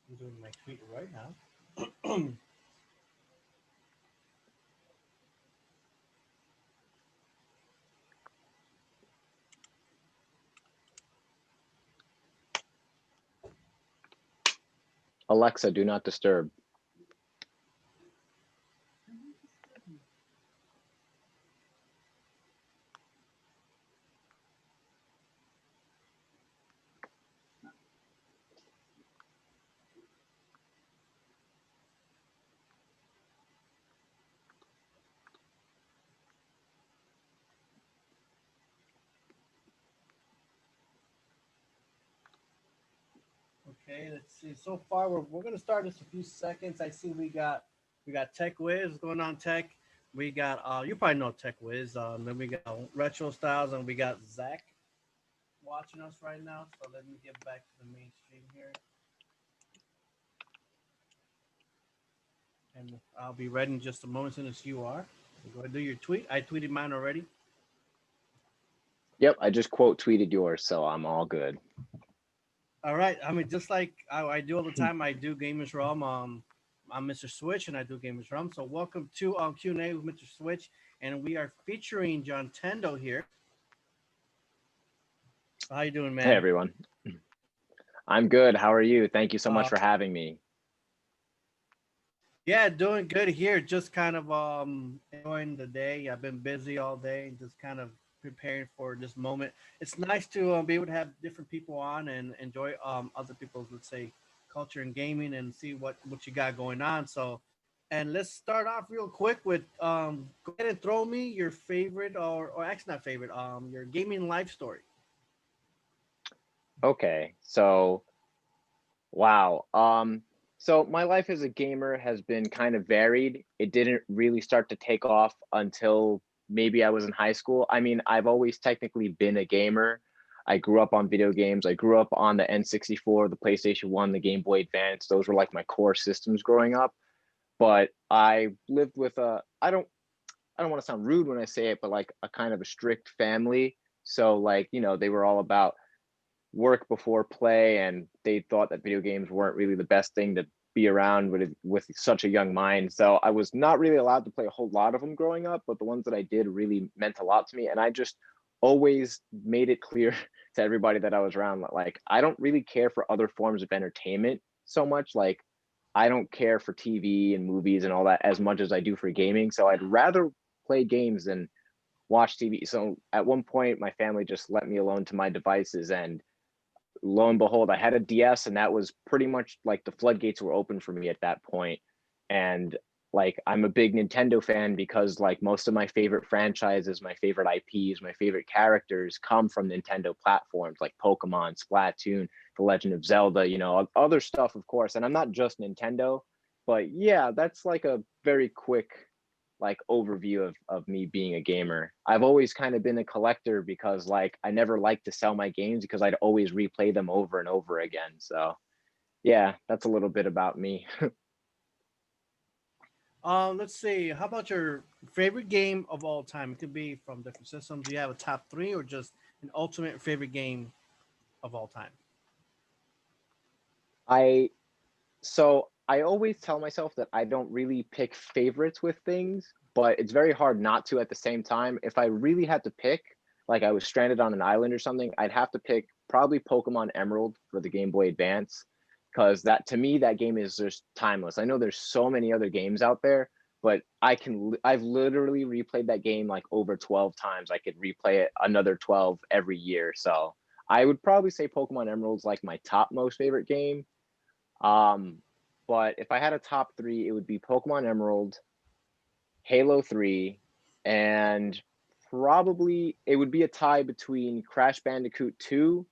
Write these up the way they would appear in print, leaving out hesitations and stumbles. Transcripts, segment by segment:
I'm doing my tweet right now. Alexa, do not disturb. Okay, let's see. So far, we're gonna start this a few seconds. I see we got Tech Wiz going on Tech. We got you probably know Tech Wiz. Then we got Retro Styles, and we got Zach watching us right now. So let me get back to the main stream here, and I'll be ready in just a moment as soon as you are. So go ahead and do your tweet. I tweeted mine already. Yep, I just quote tweeted yours, so I'm all good. All right. I mean, just like I do all the time, I do Gamers Realm. I'm Mr. Switch, and I do Gamers Realm. So welcome to Q&A with Mr. Switch, and we are featuring Johntendo here. So how you doing, Hey man? everyone. I'm good. How are you? Thank you so much Uh, for having me. yeah, doing good here. Just kind of enjoying the day. I've been busy all day, and just kind of preparing for this moment. It's nice to be able to have different people on and enjoy other people's, let's say, culture and gaming, and see what you got going on. So, and let's start off real quick with go ahead and throw me your favorite, or actually not favorite, your gaming life story. Okay, so wow. So my life as a gamer has been kind of varied. It didn't really start to take off until maybe I was in high school. I mean, I've always technically been a gamer. I grew up on video games. I grew up on the N64, the PlayStation 1, the Game Boy Advance. Those were like my core systems growing up. But I lived with a I don't want to sound rude when I say it, but like a kind of a strict family. So like, they were all about work before play, and they thought that video games weren't really the best thing to be around with such a young mind. So I was not really allowed to play a whole lot of them growing up, but the ones that I did really meant a lot to me. And I just always made it clear to everybody that I was around that like I don't really care for other forms of entertainment so much. Like I don't care for TV and movies and all that as much as I do for gaming. So I'd rather play games than watch TV. So at one point, my family just let me alone to my devices, and lo and behold, I had a DS, and that was pretty much like the floodgates were open for me at that point. And like I'm a big Nintendo fan because like most of my favorite franchises, my favorite IPs, my favorite characters come from Nintendo platforms like Pokemon, Splatoon, The Legend of Zelda, other stuff, of course. And I'm not just Nintendo, but yeah, that's like a very quick like overview of me being a gamer. I've always kind of been a collector because like I never liked to sell my games because I'd always replay them over and over again. So yeah, that's a little bit about me. Let's see. How about your favorite game of all time? It could be from different systems. Do you have a top three, or just an ultimate favorite game of all time? I so I always tell myself that I don't really pick favorites with things, but it's very hard not to at the same time. If I really had to pick, like I was stranded on an island or something, I'd have to pick probably Pokemon Emerald for the Game Boy Advance, because that to me that game is just timeless. I know there's so many other games out there, but I've literally replayed that game like over 12 times. I could replay it another 12 every year. So I would probably say Pokemon Emerald's like my top most favorite game. um, but if I had a top three, it would be Pokemon Emerald, Halo 3, and probably it would be a tie between Crash Bandicoot 2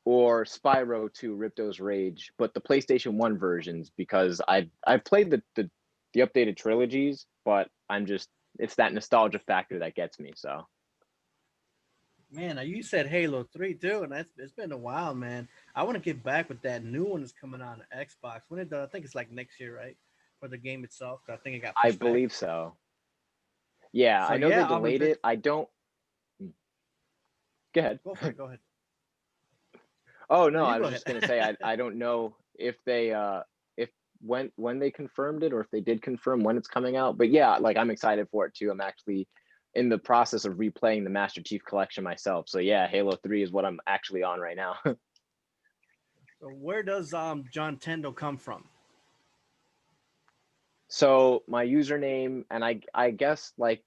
or Spyro 2 Ripto's Rage, but the PlayStation 1 versions because I've played the updated trilogies, but it's that nostalgia factor that gets me. So Man, now you said Halo 3 too, and it's been a while, man. I want to get back with that new one that's coming on Xbox. When it does, I think it's like next year, right? For the game itself. I think it got I pushed back. believe so. Yeah, So I know they yeah, delayed it. I don't. Go ahead. go for it. Go ahead. Oh No, no, you I go was ahead. just gonna say I don't know if they when they confirmed it, or if they did confirm when it's coming out. But yeah, like I'm excited for it too. I'm actually in the process of replaying the Master Chief Collection myself. So yeah, Halo 3 is what I'm actually on right now. So where does Johntendo come from? So my username, and I guess like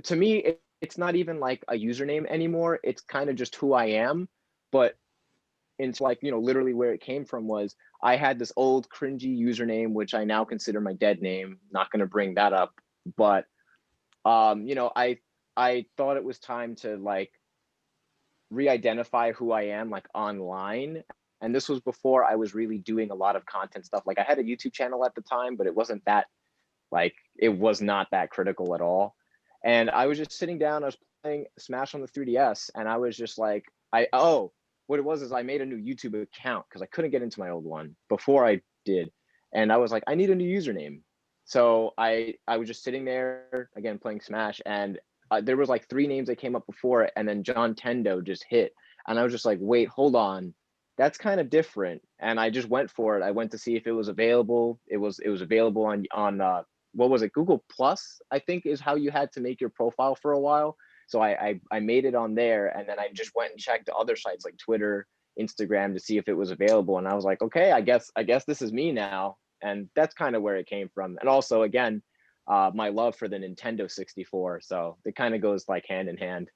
to me it's not even like a username anymore. It's kind of just who I am. But into like, literally where it came from was I had this old cringy username, which I now consider my dead name. Not going to bring that up. But I thought it was time to like re-identify who I am like online. And this was before I was really doing a lot of content stuff. Like I had a YouTube channel at the time, but it wasn't that like it was not that critical at all. And I was just sitting down, I was playing Smash on the 3DS, and I was just like, what it was is I made a new YouTube account because I couldn't get into my old one before I did. And I was like, I need a new username. So I was just sitting there again playing Smash, and there was like three names that came up before it, and then Johntendo just hit, and I was just like, wait, hold on, that's kind of different. And I just went for it. I went to see if it was available. It was available on what was it, Google Plus, I think is how you had to make your profile for a while. So I made it on there, and then I just went and checked the other sites like Twitter, Instagram to see if it was available. And I was like, okay, I guess this is me now. And that's kind of where it came from. And also again, my love for the Nintendo 64. So it kind of goes like hand in hand.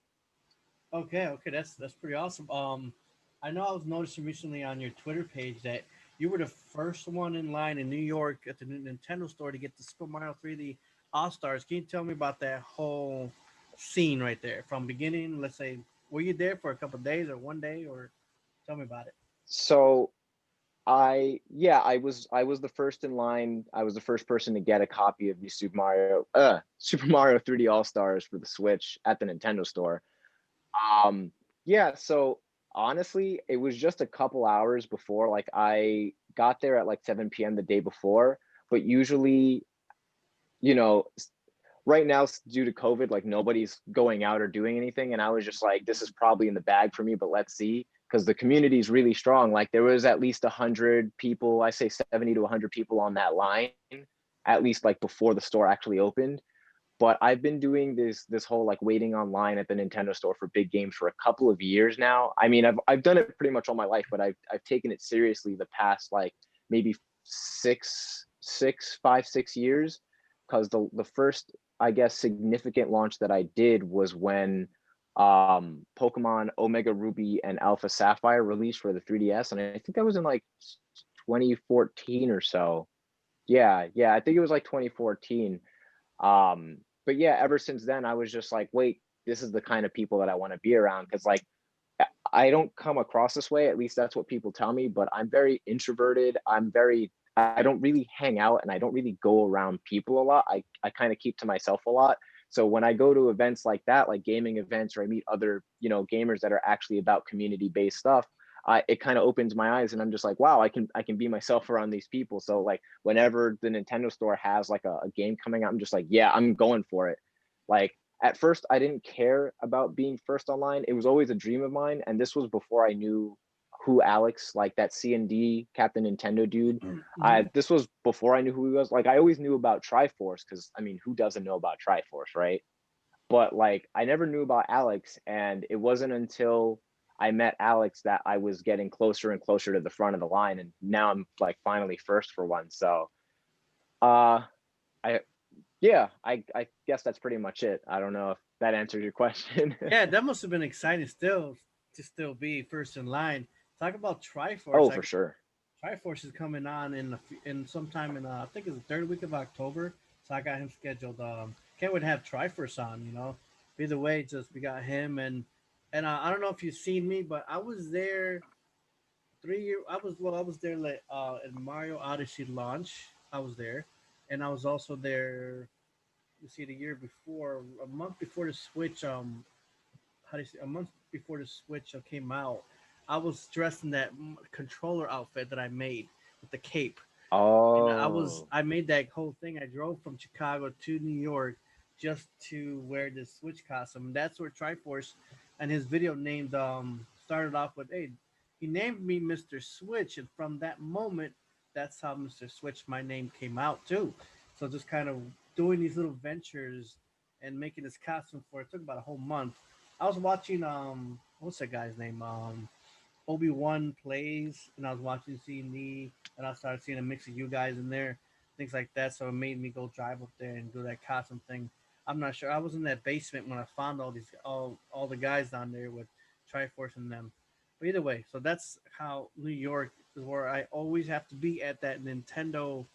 Okay, okay, that's pretty awesome. I know I was noticing recently on your Twitter page that you were the first one in line in New York at the Nintendo store to get the Super Mario 3D All Stars. Can you tell me about that whole scene right there from beginning? Let's say, were you there for a couple of days or one day, or tell me about it? So I was the first in line. I was the first person to get a copy of the Super Mario 3D All Stars for the Switch at the Nintendo store. Um, yeah, so honestly, it was just a couple hours before. Like I got there at like 7 p.m. the day before, but usually, you know, right now due to COVID, like nobody's going out or doing anything. And I was just like, this is probably in the bag for me, but let's see. Because the community is really strong. Like there was at least 100 people, I say 70 to 100 people on that line, at least like before the store actually opened. But I've been doing this whole like waiting online at the Nintendo store for big games for a couple of years now. I mean, I've done it pretty much all my life, but I've taken it seriously the past like maybe 5 6 years, because the first, I guess, significant launch that I did was when Pokemon Omega Ruby and Alpha Sapphire released for the 3DS, and I think that was in like 2014 or so. Yeah, I think it was like 2014. But yeah, ever since then, I was just like, wait, this is the kind of people that I want to be around. Because like, I don't come across this way. At least that's what people tell me. But I'm very introverted. I don't really hang out, and I don't really go around people a lot. I kind of keep to myself a lot. So when I go to events like that, like gaming events, or I meet other, gamers that are actually about community based stuff, it kind of opens my eyes, and I'm just like, wow, I can be myself around these people. So like whenever the Nintendo store has like a game coming out, I'm just like, yeah, I'm going for it. Like at first I didn't care about being first online. It was always a dream of mine, and this was before I knew who Alex, like that C&D Captain Nintendo dude. Mm-hmm. This was before I knew who he was. Like I always knew about Triforce, because I mean, who doesn't know about Triforce, right? But like I never knew about Alex, and it wasn't until I met Alex that I was getting closer and closer to the front of the line, and now I'm like finally first for one. So uh I yeah, I guess that's pretty much it. I don't know if that answers your question. Yeah, that must have been exciting still to still be first in line. Talk about Triforce. Oh, for sure. Triforce is coming on in sometime in I think it's the third week of October. So I got him scheduled. Can't wait to have Triforce on. Either way, just we got him and I don't know if you've seen me, but I was there 3 year. I was there like at Mario Odyssey launch. I was there, and I was also there. You see, the year before, a month before the Switch. How do you say? A month before the Switch came out, I was dressed in that controller outfit that I made with the cape, and Oh, I made that whole thing. I drove from Chicago to New York just to wear this Switch costume. That's where Triforce and his video named started off with, hey, he named me Mr. Switch, and from that moment that's how Mr. Switch, my name, came out too. So just kind of doing these little ventures and making this costume for it took about a whole month. I was watching what's that guy's name? Obi-Wan plays, and I was watching C&D, and I started seeing a mix of you guys in there, things like that. So it made me go drive up there and do that costume thing. I'm not sure. I was in that basement when I found all the guys down there with Triforce and them. But either way, so that's how New York is where I always have to be at that Nintendo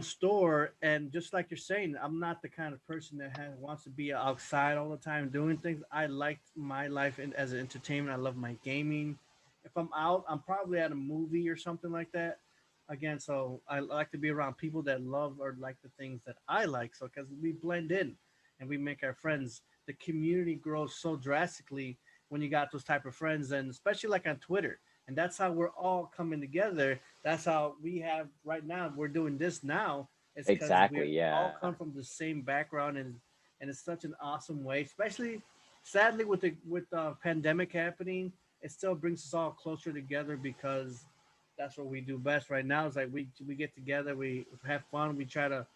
store. And just like you're saying, I'm not the kind of person that wants to be outside all the time doing things. I like my life as an entertainment. I love my gaming. If I'm out, I'm probably at a movie or something like that. Again, so I like to be around people that love or like the things that I like. So because we blend in and we make our friends, the community grows so drastically when you got those type of friends, and especially like on Twitter. And that's how we're all coming together. That's how we have right now. We're doing this now. It's because we Exactly. all Yeah. come from the same background, and it's such an awesome way. Especially, sadly, with the pandemic happening, it still brings us all closer together because that's what we do best right now. Is like we get together, we have fun, we try to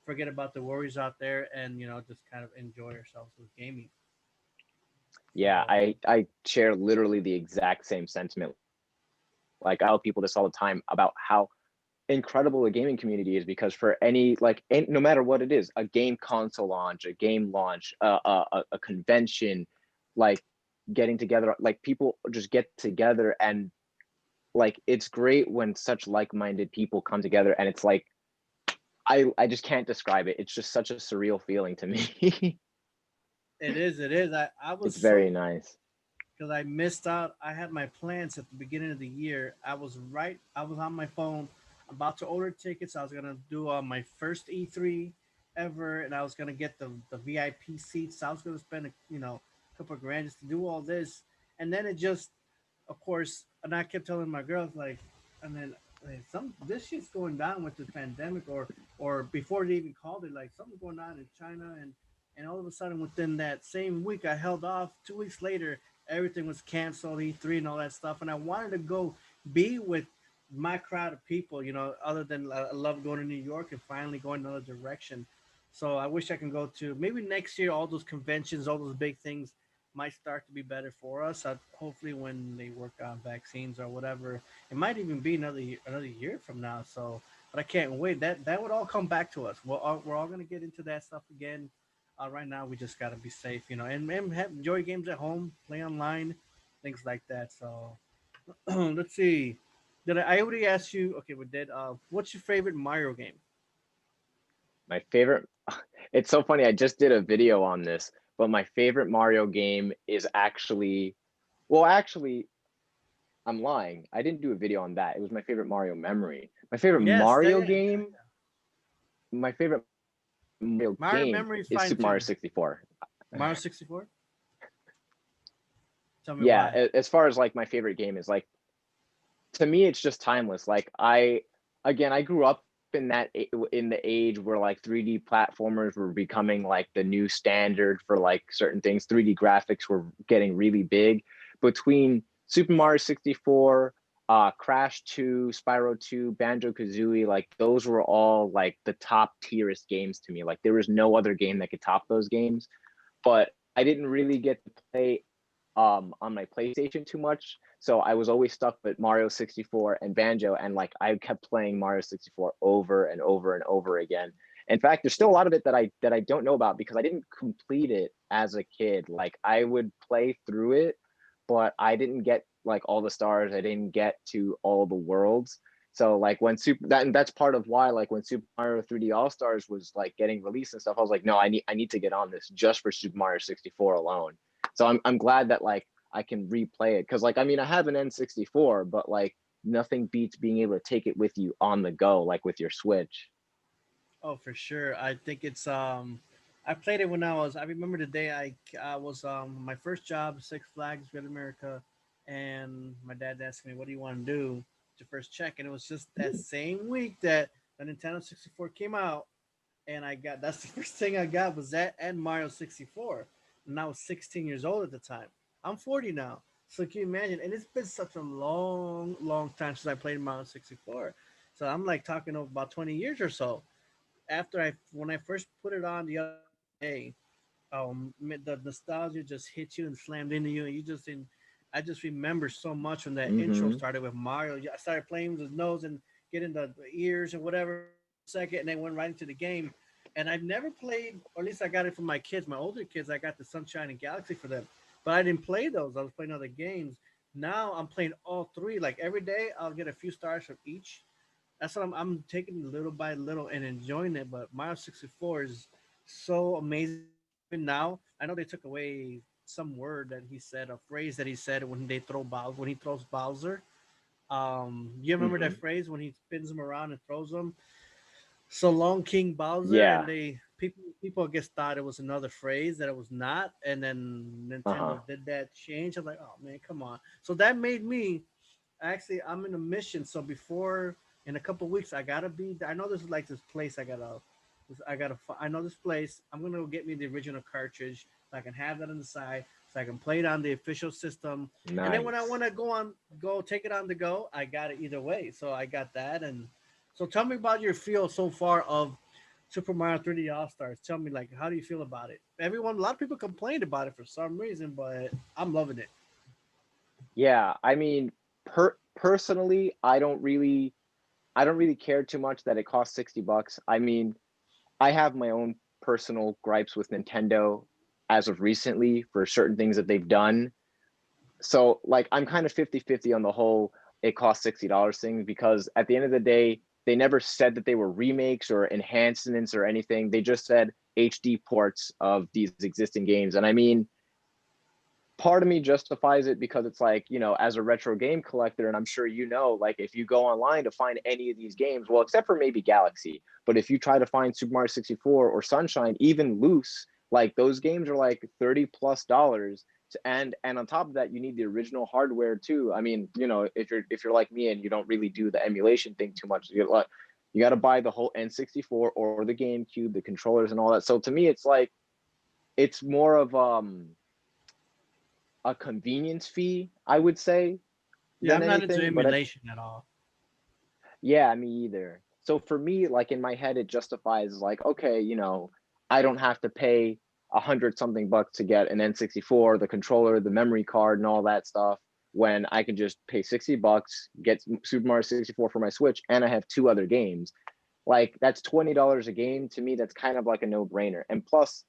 forget about the worries out there, and just kind of enjoy ourselves with gaming. Yeah, So I share literally the exact same sentiment. Like I tell people this all the time about how incredible a gaming community is, because for no matter what it is, a game console launch, a game launch, a convention, like getting together, like people just get together, and like it's great when such like-minded people come together, and it's like I just can't describe it. It's just such a surreal feeling to me. it is, it is. I was It's very so nice. because I missed out. I had my plans at the beginning of the year. I was on my phone, about to order tickets. I was gonna do my first E3 ever, and I was gonna get the VIP seats. I was gonna spend a couple of grand just to do all this, and then it just, of course, and I kept telling my girls like, and then like, some this shit's going down with the pandemic, or before they even called it, like something's going on in China, and all of a sudden within that same week I held off. 2 weeks later, everything was canceled, E3 and all that stuff, and I wanted to go be with my crowd of people, other than I love going to New York and finally going another direction. So I wish I can go to maybe next year. All those conventions, all those big things might start to be better for us. Hopefully, when they work on vaccines or whatever, it might even be another year from now. So, but I can't wait. That would all come back to us. We're all gonna get into that stuff again. Right now, we just gotta be safe, and enjoy games at home, play online, things like that. So, let's see. I already asked you? Okay, we did. What's your favorite Mario game? My favorite, it's so funny. I just did a video on this, but my favorite Mario game is actually, well, actually, I'm lying. I didn't do a video on that. It was my favorite Mario memory. My favorite Yes, Mario yeah. game, my favorite Mario Mario game Memory is is fine Super Mario too. 64. Mario 64. Tell me Yeah, why. as far as like my favorite game is, like, to me it's just timeless. Like I grew up in the age where like 3D platformers were becoming like the new standard for like certain things. 3D graphics were getting really big. Between Super Mario 64, Crash 2, Spyro 2, Banjo Kazooie, like those were all like the top tierest games to me. Like there was no other game that could top those games. But I didn't really get to play on my PlayStation too much. So I was always stuck with Mario 64 and Banjo, and like I kept playing Mario 64 over and over and over again. In fact, there's still a lot of it that I don't know about because I didn't complete it as a kid. Like I would play through it, but I didn't get like all the stars. I didn't get to all the worlds. So like when and that's part of why like when Super Mario 3D All Stars was like getting released and stuff, I was like, no, I need to get on this just for Super Mario 64 alone. So I'm glad that like I can replay it, because like I mean I have an N64, but like nothing beats being able to take it with you on the go, like with your Switch. Oh, for sure. I think it's I played it when I remember the day I was my first job, Six Flags Great America, and my dad asked me, "What do you want to do?" Your first check, and it was just that same week that the Nintendo 64 came out, and I got that's the first thing I got was that and Mario 64, and I was 16 years old at the time. I'm 40 now, so can you imagine? And it's been such a long, long time since I played Mario 64. So I'm like talking about 20 years or so. After I when I first put it on the other day, the nostalgia just hit you and slammed into you, and you just in. I just remember so much when that intro Mm-hmm. started with Mario. I started playing with his nose and getting the ears and whatever for a second, and then went right into the game. And I've never played, or at least I got it from my kids, my older kids. I got the Sunshine and Galaxy for them, but I didn't play those. I was playing other games. Now I'm playing all three. Like every day, I'll get a few stars from each. That's what I'm taking little by little and enjoying it. But Mario 64 is so amazing. Even now, I know they took away some word that he said, a phrase that he said when they throw Bowser, when he throws Bowser. You remember that Mm-hmm. phrase when he spins him around and throws them? So long, King Bowser, and Yeah. people I guess thought it was another phrase that it was not, and then Uh-huh. Nintendo did that change. I'm like, oh man, come on. So that made me actually I'm in a mission. So before in a couple weeks, I gotta be. I know there's like this place. I know this place. I'm gonna go get me the original cartridge so I can have that on the side so I can play it on the official system. And then when I Nice. want to go take it on the go, I got it either way. So I got that. And so tell me about your feel so far of Super Mario 3D All Stars. Tell me like how do you feel about it? A lot of people complained about it for some reason, but I'm loving it. Yeah, I mean, personally, I don't really care too much that it costs $60. I mean, I have my own personal gripes with Nintendo as of recently for certain things that they've done. So, like, I'm kind of 50-50 on the whole it costs $60 thing because at the end of the day, they never said that they were remakes or enhancements or anything. They just said HD ports of these existing games. And I mean, part of me justifies it because it's like, you know, as a retro game collector, and I'm sure you know, like if you go online to find any of these games, well, except for maybe Galaxy, but if you try to find Super Mario 64 or Sunshine, even loose, like those games are like $30+ and on top of that you need the original hardware too. I mean, you know, if you're like me and you don't really do the emulation thing too much, you're like you got to buy the whole N64 or the GameCube, the controllers and all that. So to me it's like it's more of a convenience fee, I would say, Yeah, than I'm not into anything. But emulation at all. yeah, me either. So for me, like in my head, it justifies like, okay, you know, I don't have to pay 100 something bucks to get an N64, the controller, the memory card, and all that stuff. When I can just pay $60, get Super Mario 64 for my Switch, and I have two other games. Like that's $20 a game. To me, that's kind of like a no brainer. And plus,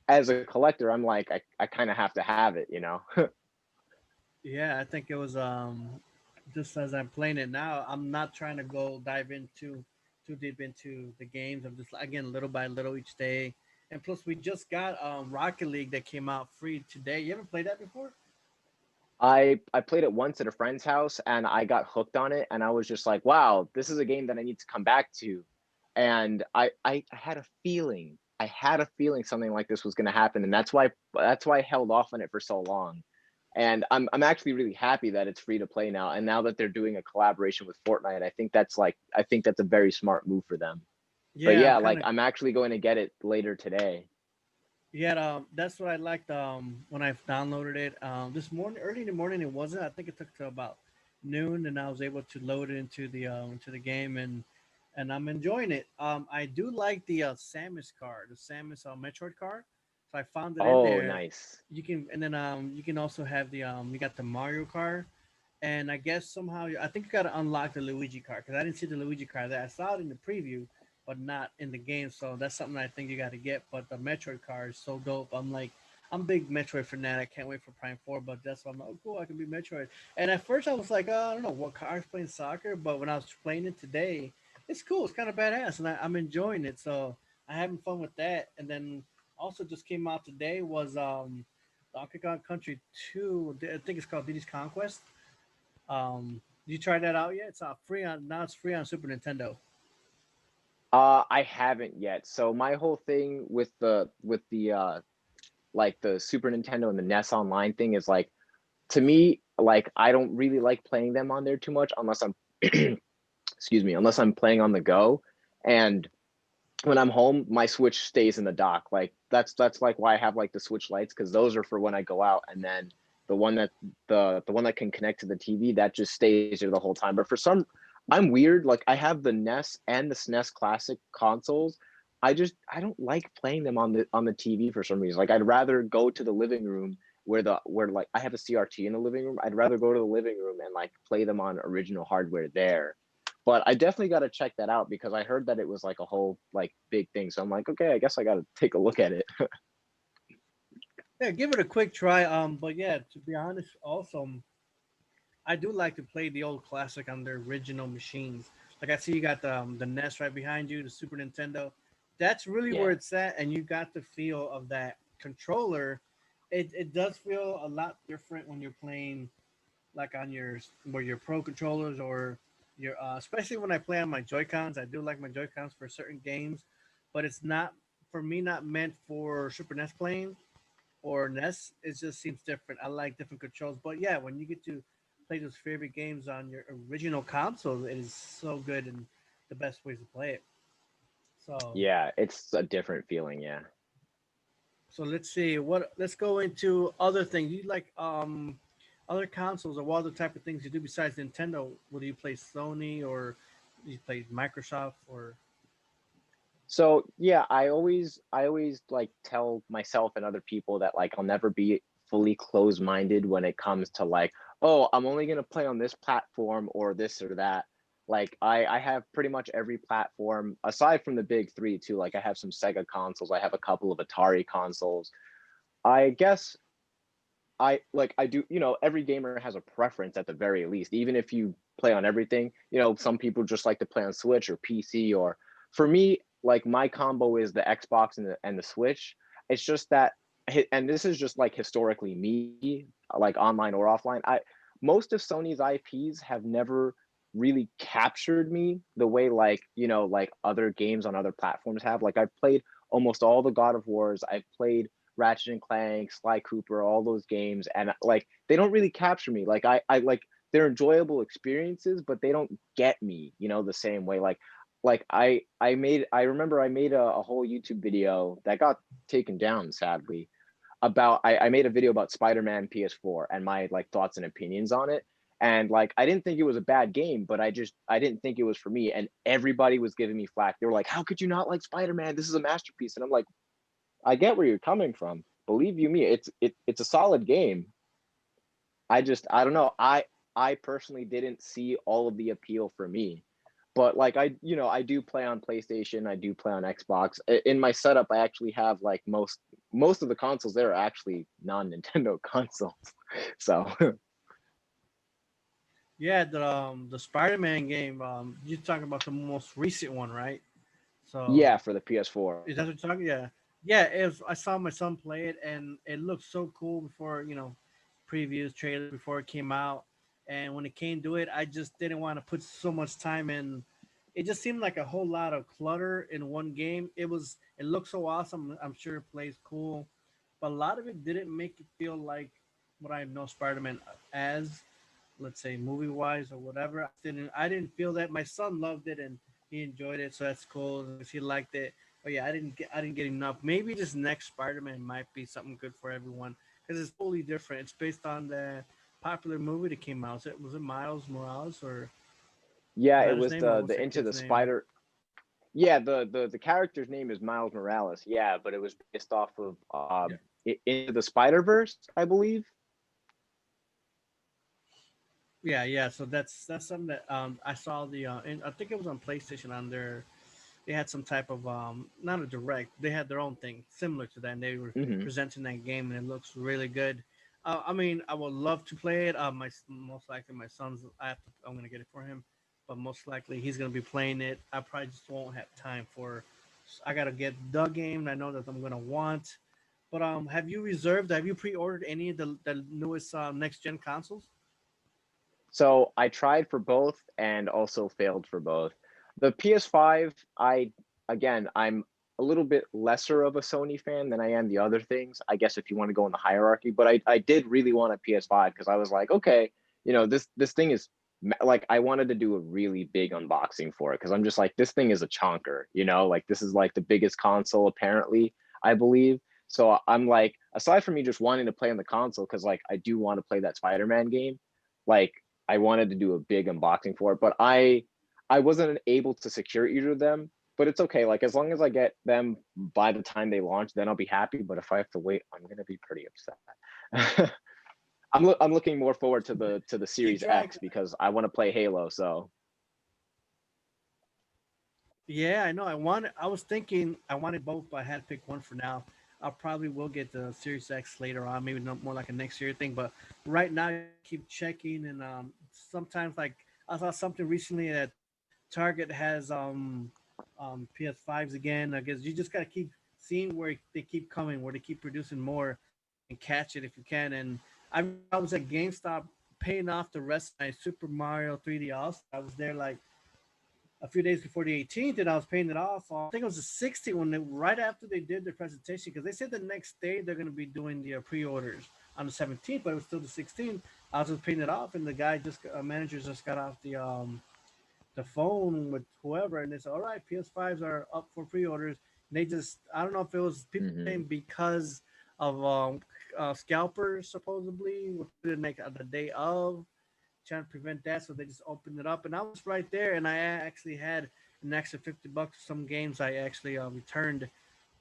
as a collector, I'm like, I kind of have to have it, you know? Yeah, I think it was just as I'm playing it now, I'm not trying to go dive into too deep into the games. I'm just again little by little each day. And plus we just got Rocket League that came out free today. You ever played that before? I played it once at a friend's house and I got hooked on it and I was just like, wow, this is a game that I need to come back to. And I had a feeling, I had a feeling something like this was going to happen and that's why I held off on it for so long. And I'm actually really happy that it's free to play now. And now that they're doing a collaboration with Fortnite, I think that's a very smart move for them. But Yeah, I'm yeah, kind like of I'm actually going to get it later today. yeah. That's what I liked when I downloaded it this morning, early in the morning. It wasn't. I think it took to about noon, and I was able to load it into the game, and I'm enjoying it. I do like the Samus card, the Samus Metroid card. So I found it in Oh, there. nice. You can and then you can also have the you got the Mario card, and I guess somehow I think you got to unlock the Luigi card because I didn't see the Luigi card there. I saw it in the preview, but not in the game. So that's something I think you got to get. But the Metroid card is so dope. I'm a big Metroid fanatic. Can't wait for Prime 4. But that's why I'm like, oh, cool. I can be Metroid. And at first I was like, I don't know what car I was playing soccer, but when I was playing it today, it's cool. It's kind of badass, and I'm enjoying it. So I'm having fun with that. And then also just came out today was Donkey Kong Country 2. I think it's called Diddy's Conquest. Did you try that out yet? It's free on now. It's free on Super Nintendo. I haven't yet. So my whole thing with the like the Super Nintendo and the NES Online thing is like to me, like I don't really like playing them on there too much unless I'm excuse me, unless I'm playing on the go. And when I'm home, my Switch stays in the dock. Like that's like why I have like the Switch lights because those are for when I go out, and then the one that the one that can connect to the TV that just stays there the whole time. But for some, I'm weird. Like I have the NES and the SNES Classic consoles. I don't like playing them on the TV for some reason. Like I'd rather go to the living room where like I have a CRT in the living room. I'd rather go to the living room and like play them on original hardware there. But I definitely got to check that out because I heard that it was like a whole like big thing. So I'm like, okay, I guess I got to take a look at it. Yeah, give it a quick try. But yeah, to be honest, also I do like to play the old classic on their original machines. Like I see you got the NES right behind you, the Super Nintendo. That's really where Yeah. it's at, and you got the feel of that controller. It does feel a lot different when you're playing like on your pro controllers or your especially when I play on my Joy Cons. I do like my Joy Cons for certain games, but it's not for me not meant for Super NES playing or NES. It just seems different. I like different controls, but yeah, when you get to play those favorite games on your original console, it is so good and the best ways to play it. So Yeah, it's a different feeling. Yeah. so let's see what let's go into other things. You like other consoles or what other type of things you do besides Nintendo? Whether you play Sony or you play Microsoft or So yeah, I always like tell myself and other people that like I'll never be fully closed-minded when it comes to like, oh, I'm only gonna play on this platform or this or that. Like I have pretty much every platform aside from the big three too. Like I have some Sega consoles, I have a couple of Atari consoles. I guess I do, every gamer has a preference at the very least, even if you play on everything. Some people just like to play on Switch or PC, or for me, like my combo is the Xbox and the Switch. It's just that, and this is just like historically me, like online or offline. I Most of Sony's IPs have never really captured me the way like, like other games on other platforms have. Like I've played almost all the God of Wars. I've played Ratchet and Clank, Sly Cooper, all those games, and like they don't really capture me. Like I like they're enjoyable experiences, but they don't get me, the same way. I remember I made a whole YouTube video that got taken down sadly about I made a video about Spider-Man PS4 and my like thoughts and opinions on it. And like I didn't think it was a bad game, but I didn't think it was for me. And everybody was giving me flack. They were like, "How could you not like Spider-Man? This is a masterpiece." And I'm like, I get where you're coming from. Believe you me, it's a solid game. I don't know. I personally didn't see all of the appeal for me. But like I do play on PlayStation, I do play on Xbox. In my setup, I actually have like most of the consoles there are actually non-Nintendo consoles. So yeah, the Spider-Man game. You're talking about the most recent one, right? So yeah, for the PS4. is that what you're talking? Yeah, yeah. I saw my son play it, and it looked so cool before previews trailers before it came out, and when it came to it, I just didn't want to put so much time in. It just seemed like a whole lot of clutter in one game. It looked so awesome. I'm sure it plays cool, but a lot of it didn't make it feel like what I know Spider-Man as, let's say movie wise or whatever. I didn't feel that. My son loved it and he enjoyed it, so that's cool. He liked it. But yeah, I didn't get enough. Maybe this next Spider-Man might be something good for everyone because it's totally different. It's based on the popular movie that came out. Was it Miles Morales or Yeah, is it that his was name or what's the that Into kid's the name? Spider. Yeah, the character's name is Miles Morales. Yeah, but it was based off of Yeah. Into the Spider-Verse, I believe. Yeah, yeah. So that's something that I saw and I think it was on PlayStation on their they had some type of not a direct they had their own thing similar to that and they were Hmm. presenting that game and it looks really good. I mean I would love to play it. My most likely my son's I'm gonna get it for him, but most likely he's gonna be playing it. I probably just won't have time for. I gotta get the game I know that I'm gonna want. But have you pre-ordered any of the newest next gen consoles? So I tried for both and also failed for both. The PS5, I'm a little bit lesser of a Sony fan than I am the other things. I guess if you want to go in the hierarchy, but I did really want a PS5 because I was like, okay, this thing is like I wanted to do a really big unboxing for it because I'm just like this thing is a chonker, like this is like the biggest console apparently, I believe. So I'm like, aside from me just wanting to play on the console because like I do want to play that Spider-Man game, like I wanted to do a big unboxing for it, but I I wasn't able to secure either of them, but it's okay. Like as long as I get them by the time they launch, then I'll be happy. But if I have to wait, I'm gonna be pretty upset. I'm looking more forward to the Keep Series track. X because I want to play Halo. So Yeah, I know. I was thinking I wanted both, but I had to pick one for now. I probably will get the Series X later on, maybe not more like a next year thing. But right now, you keep checking, and sometimes like I saw something recently that Target has PS5s again. I guess you just gotta keep seeing where they keep coming, where they keep producing more, and catch it if you can. And I remember I was at GameStop paying off the rest of my Super Mario 3D All Star. I was there like a few days before the 18th, and I was paying it off. I think it was the 16th when right after they did the presentation, because they said the next day they're going to be doing the pre-orders on the 17th, but it was still the 16th. I was just paying it off, and the guy just manager just got off the phone with whoever, and they said, "All right, PS5s are up for pre-orders." And they just, I don't know if it was people mhm. saying because of scalpers supposedly would put it like the day of, trying to prevent that. So they just opened it up, and I was right there, and I actually had an extra $50 for some games I actually returned,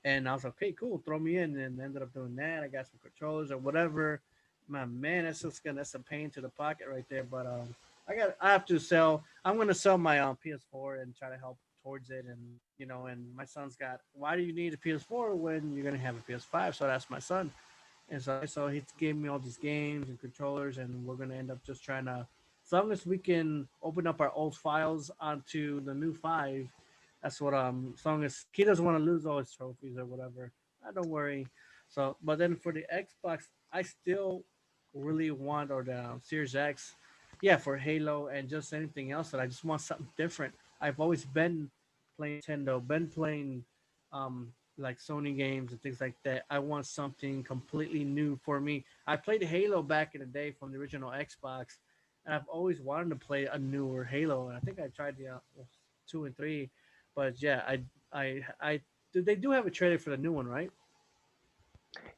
and I was like, okay, cool, throw me in, and ended up doing that. I got some controllers or whatever. My man, that's a pain to the pocket right there. But I have to sell. I'm gonna sell my PS4 and try to help towards it, and and my son's got. Why do you need a PS4 when you're gonna have a PS5? So that's my son, and so he gave me all these games and controllers, and we're gonna end up just trying to, as long as we can open up our old files onto the new five. That's what as long as he doesn't want to lose all his trophies or whatever. I don't worry. So, but then for the Xbox, I still really want, or the Series X, yeah, for Halo and just anything else that I just want something different. I've always been playing Nintendo, been playing like Sony games and things like that. I want something completely new for me. I played Halo back in the day from the original Xbox, and I've always wanted to play a newer Halo. And I think I tried the 2 and 3, but yeah, I they do have a trailer for the new one, right?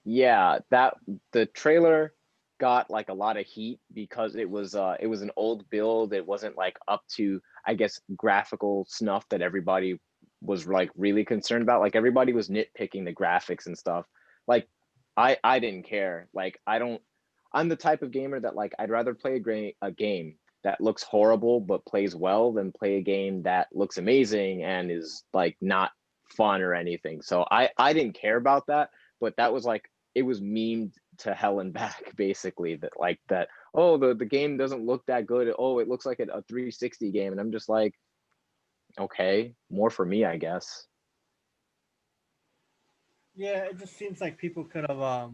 Yeah, that the trailer got like a lot of heat because it was an old build. It wasn't like up to, I guess, graphical snuff that everybody was like really concerned about. Like everybody was nitpicking the graphics and stuff. Like I didn't care. Like I don't I'm the type of gamer that like I'd rather play a game that looks horrible but plays well than play a game that looks amazing and is like not fun or anything. So I didn't care about that, but that was like it was memed to hell and back basically, that like that, oh, the game doesn't look that good, oh it looks like a 360 game, and I'm just like, okay, more for me, I guess. Yeah, it just seems like people could have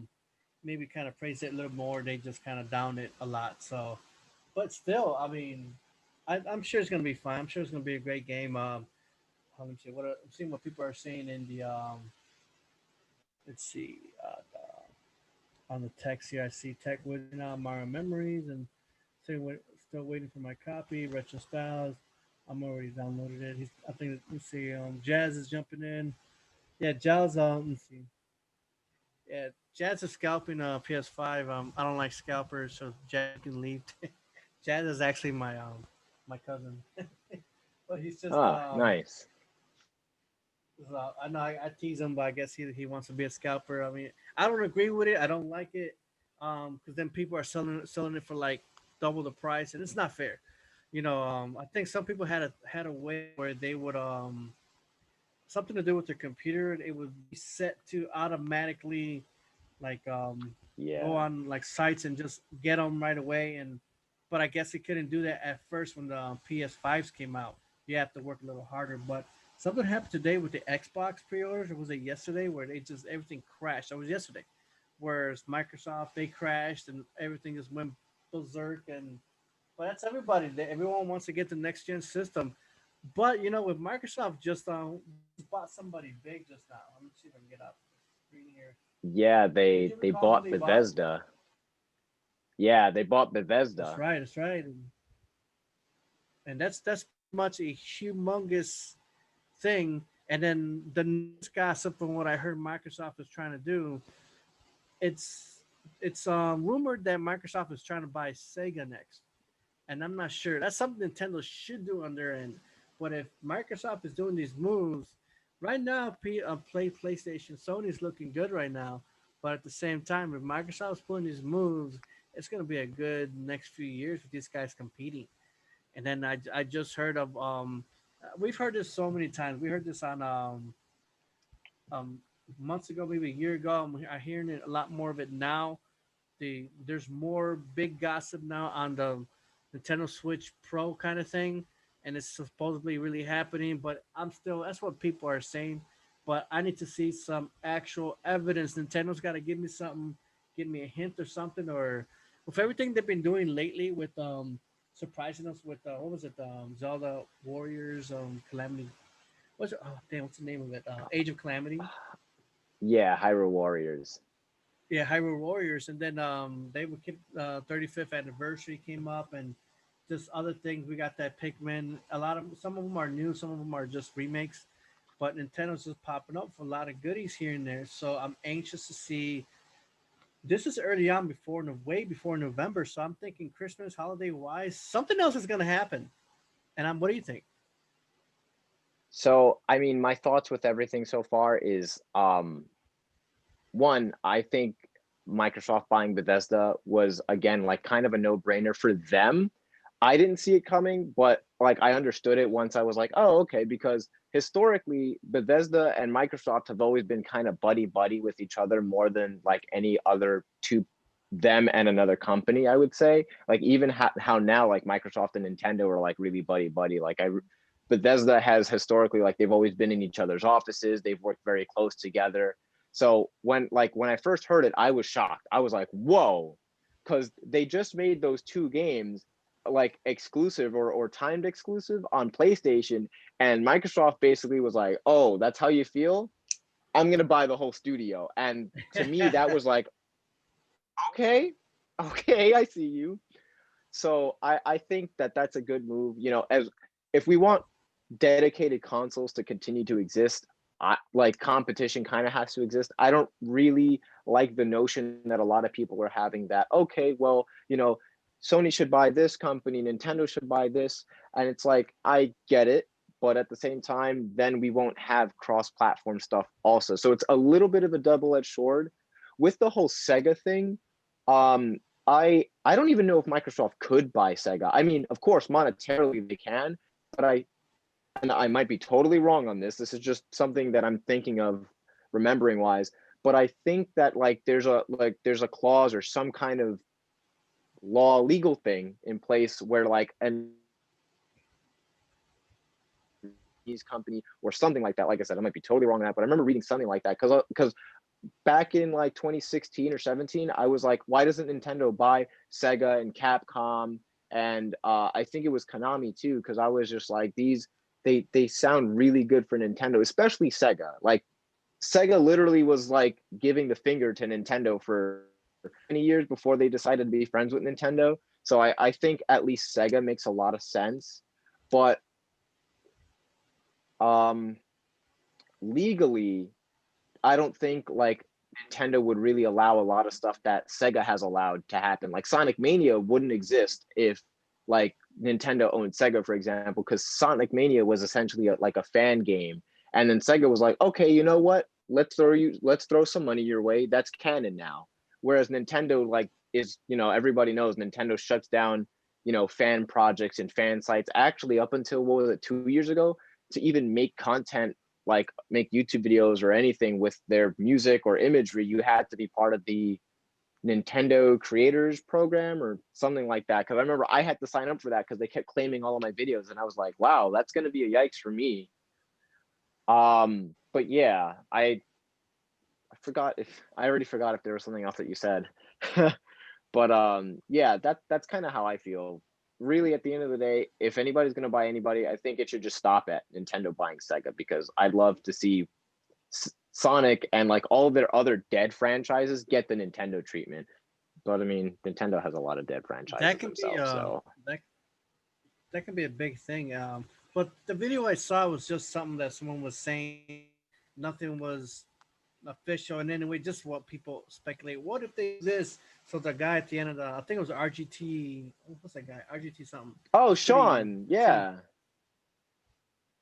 maybe kind of praised it a little more. They just kind of downed it a lot. So, but still, I mean, I'm sure it's gonna be fun. I'm sure it's gonna be a great game. Let me see I'm seeing what people are saying in the let's see on the text here. I see Tech with now Mario Memories and still waiting for my copy. Retro Styles. I'm already downloaded it. I think let's see. Jazz is jumping in. Yeah, Jazz. Let's see. Yeah, Jazz is scalping PS5. I don't like scalpers, so Jazz can leave. Jazz is actually my cousin, but he's just Ah, nice. I know I tease him, but I guess he wants to be a scalper. I mean, I don't agree with it. I don't like it. Because then people are selling it for like double the price, and it's not fair. I think some people had a way where they would something to do with their computer. It would be set to automatically like go Yeah. on like sites and just get them right away. And but I guess it couldn't do that at first when the PS5s came out. You have to work a little harder. But something happened today with the Xbox pre-orders, or was it yesterday, where they just everything crashed? It was yesterday, whereas Microsoft they crashed and everything just went berserk. And but that's everybody. Everyone wants to get the next gen system. But with Microsoft they just bought somebody big just now. Let me see if I can get up the screen here. Yeah, Did you they recall who bought they bought? Bethesda. Yeah, they bought That's Bethesda. right. That's right. And that's pretty much a humongous thing. And then the news gossip from what I heard Microsoft is trying to do, it's it's rumored that Microsoft is trying to buy Sega next. And I'm not sure. That's something Nintendo should do on their end. But if Microsoft is doing these moves right now, PlayStation, Sony's looking good right now. But at the same time, if Microsoft's pulling these moves, it's going to be a good next few years with these guys competing. And then I just heard of we've heard this so many times. We heard this on um months ago, maybe a year ago. I'm hearing it a lot more of it now. There's more big gossip now on the Nintendo Switch Pro kind of thing, and it's supposedly really happening. But I'm still that's what people are saying. But I need to see some actual evidence. Nintendo's got to give me something, give me a hint or something, or with everything they've been doing lately with surprising us with what was it Zelda Warriors Calamity. What's it? Oh damn, what's the name of it? Age of Calamity. Yeah, Hyrule Warriors. Yeah, Hyrule Warriors, and then they would keep 35th anniversary came up, and just other things. We got that Pikmin. A lot of some of them are new, some of them are just remakes, but Nintendo's just popping up for a lot of goodies here and there. So I'm anxious to see. This is early on before way before November, so I'm thinking Christmas holiday wise, something else is gonna happen. And I'm. What do you think? So, I mean, my thoughts with everything so far is one, I think Microsoft buying Bethesda was again like kind of a no-brainer for them. I didn't see it coming, but like I understood it once I was like, oh, okay, because historically Bethesda and Microsoft have always been kind of buddy buddy with each other more than like any other two them and another company, I would say. Like even how now like Microsoft and Nintendo are like really buddy buddy. Like I Bethesda has historically like they've always been in each other's offices. They've worked very close together. So when I first heard it, I was shocked. I was like, "Whoa," because they just made those two games like exclusive or timed exclusive on PlayStation, and Microsoft basically was like, "Oh, that's how you feel? I'm gonna buy the whole studio." And to me, that was like, "Okay, okay, I see you." So I think that that's a good move. You know, as if we want dedicated consoles to continue to exist, like competition kind of has to exist. I don't really like the notion that a lot of people are having that, okay, well, you know, Sony should buy this company, Nintendo should buy this. And it's like, I get it. But at the same time, then we won't have cross platform stuff also. So it's a little bit of a double edged sword. With the whole Sega thing, um, I don't even know if Microsoft could buy Sega. I mean, of course, monetarily they can, but and I might be totally wrong on this. This is just something that I'm thinking of remembering wise, but I think that there's a clause or some kind of law legal thing in place where like an company or something like that. Like I said, I might be totally wrong on that, but I remember reading something like that because back in like 2016 or 17, I was like, why doesn't Nintendo buy Sega and Capcom and I think it was Konami too? Because I was just like, they sound really good for Nintendo, especially Sega. Like Sega literally was like giving the finger to Nintendo for many years before they decided to be friends with Nintendo. So I think at least Sega makes a lot of sense, but um legally I don't think like Nintendo would really allow a lot of stuff that Sega has allowed to happen. Like Sonic Mania wouldn't exist if like Nintendo owned Sega, for example, because Sonic Mania was essentially like a fan game. And then Sega was like, okay, you know what? Let's throw some money your way. That's canon now. Whereas Nintendo like is, you know, everybody knows Nintendo shuts down, you know, fan projects and fan sites actually up until what was it, 2 years ago to even make content like make YouTube videos or anything with their music or imagery, you had to be part of the Nintendo creators program or something like that. Cause I remember I had to sign up for that because they kept claiming all of my videos. And I was like, wow, that's going to be a yikes for me. But yeah, I forgot if I already forgot if there was something else that you said. But yeah, that's kind of how I feel. Really, at the end of the day, if anybody's gonna buy anybody, I think it should just stop at Nintendo buying Sega because I'd love to see Sonic and like all of their other dead franchises get the Nintendo treatment. But I mean, Nintendo has a lot of dead That franchises can be themselves, so that that can be a big thing. But the video I saw was just something that someone was saying. Nothing was official. And anyway, just what people speculate. What if they do this? So the guy at the end of the, I think it was RGT. What's that guy? RGT something. oh, Pretty Sean, pretty. yeah.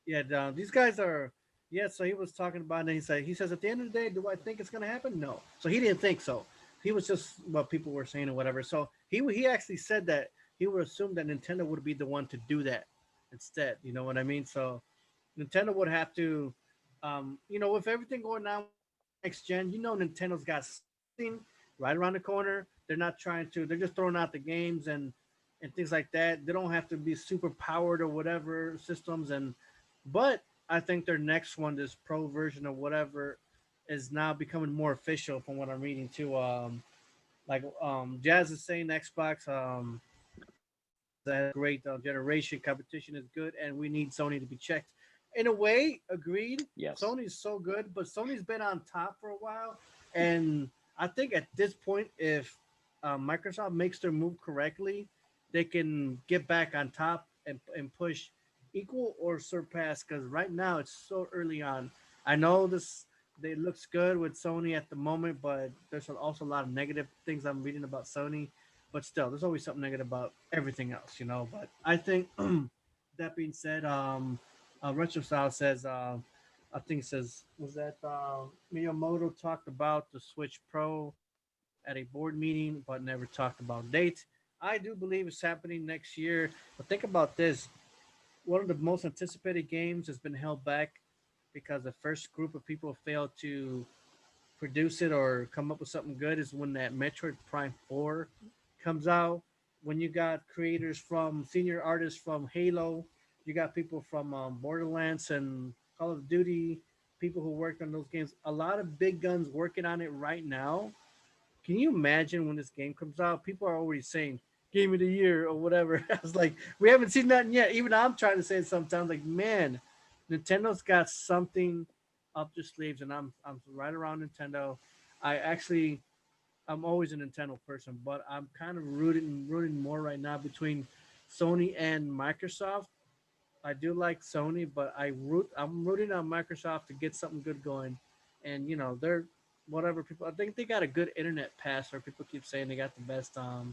Yeah, these guys are. Yeah, so he was talking about, and he says, at the end of the day, do I think it's gonna happen? No. So he didn't think so. He was just what people were saying or whatever. So he actually said that he would assume that Nintendo would be the one to do that instead. You know what I mean? So Nintendo would have to, with everything going on with next gen, Nintendo's got something right around the corner. They're not trying to. They're just throwing out the games and things like that. They don't have to be super powered or whatever systems. But I think their next one, this pro version of whatever, is now becoming more official from what I'm reading too. Jazz is saying Xbox has a great generation. Competition is good, and we need Sony to be checked. In a way, agreed. Yes. Sony's so good, but Sony's been on top for a while, and I think at this point, if Microsoft makes their move correctly, they can get back on top and push equal or surpass. Because right now it's so early on. I know this. It looks good with Sony at the moment, but there's also a lot of negative things I'm reading about Sony, but still, there's always something negative about everything else. But I think that being said, Retro Style says, I think it says, was that Miyamoto talked about the Switch Pro at a board meeting, but never talked about dates. I do believe it's happening next year, but think about this: one of the most anticipated games has been held back because the first group of people failed to produce it or come up with something good is when that Metroid Prime 4 comes out. When you got creators from senior artists from Halo, you got people from Borderlands and Call of Duty, people who worked on those games. A lot of big guns working on it right now. Can you imagine when this game comes out? People are already saying game of the year or whatever. I was like, we haven't seen nothing yet. Even I'm trying to say it sometimes. Like, man, Nintendo's got something up their sleeves, and I'm right around Nintendo. I actually I'm always a Nintendo person, but I'm kind of rooting more right now between Sony and Microsoft. I do like Sony, but I'm rooting on Microsoft to get something good going. And they're whatever people. I think they got a good internet pass, or people keep saying they got the best. How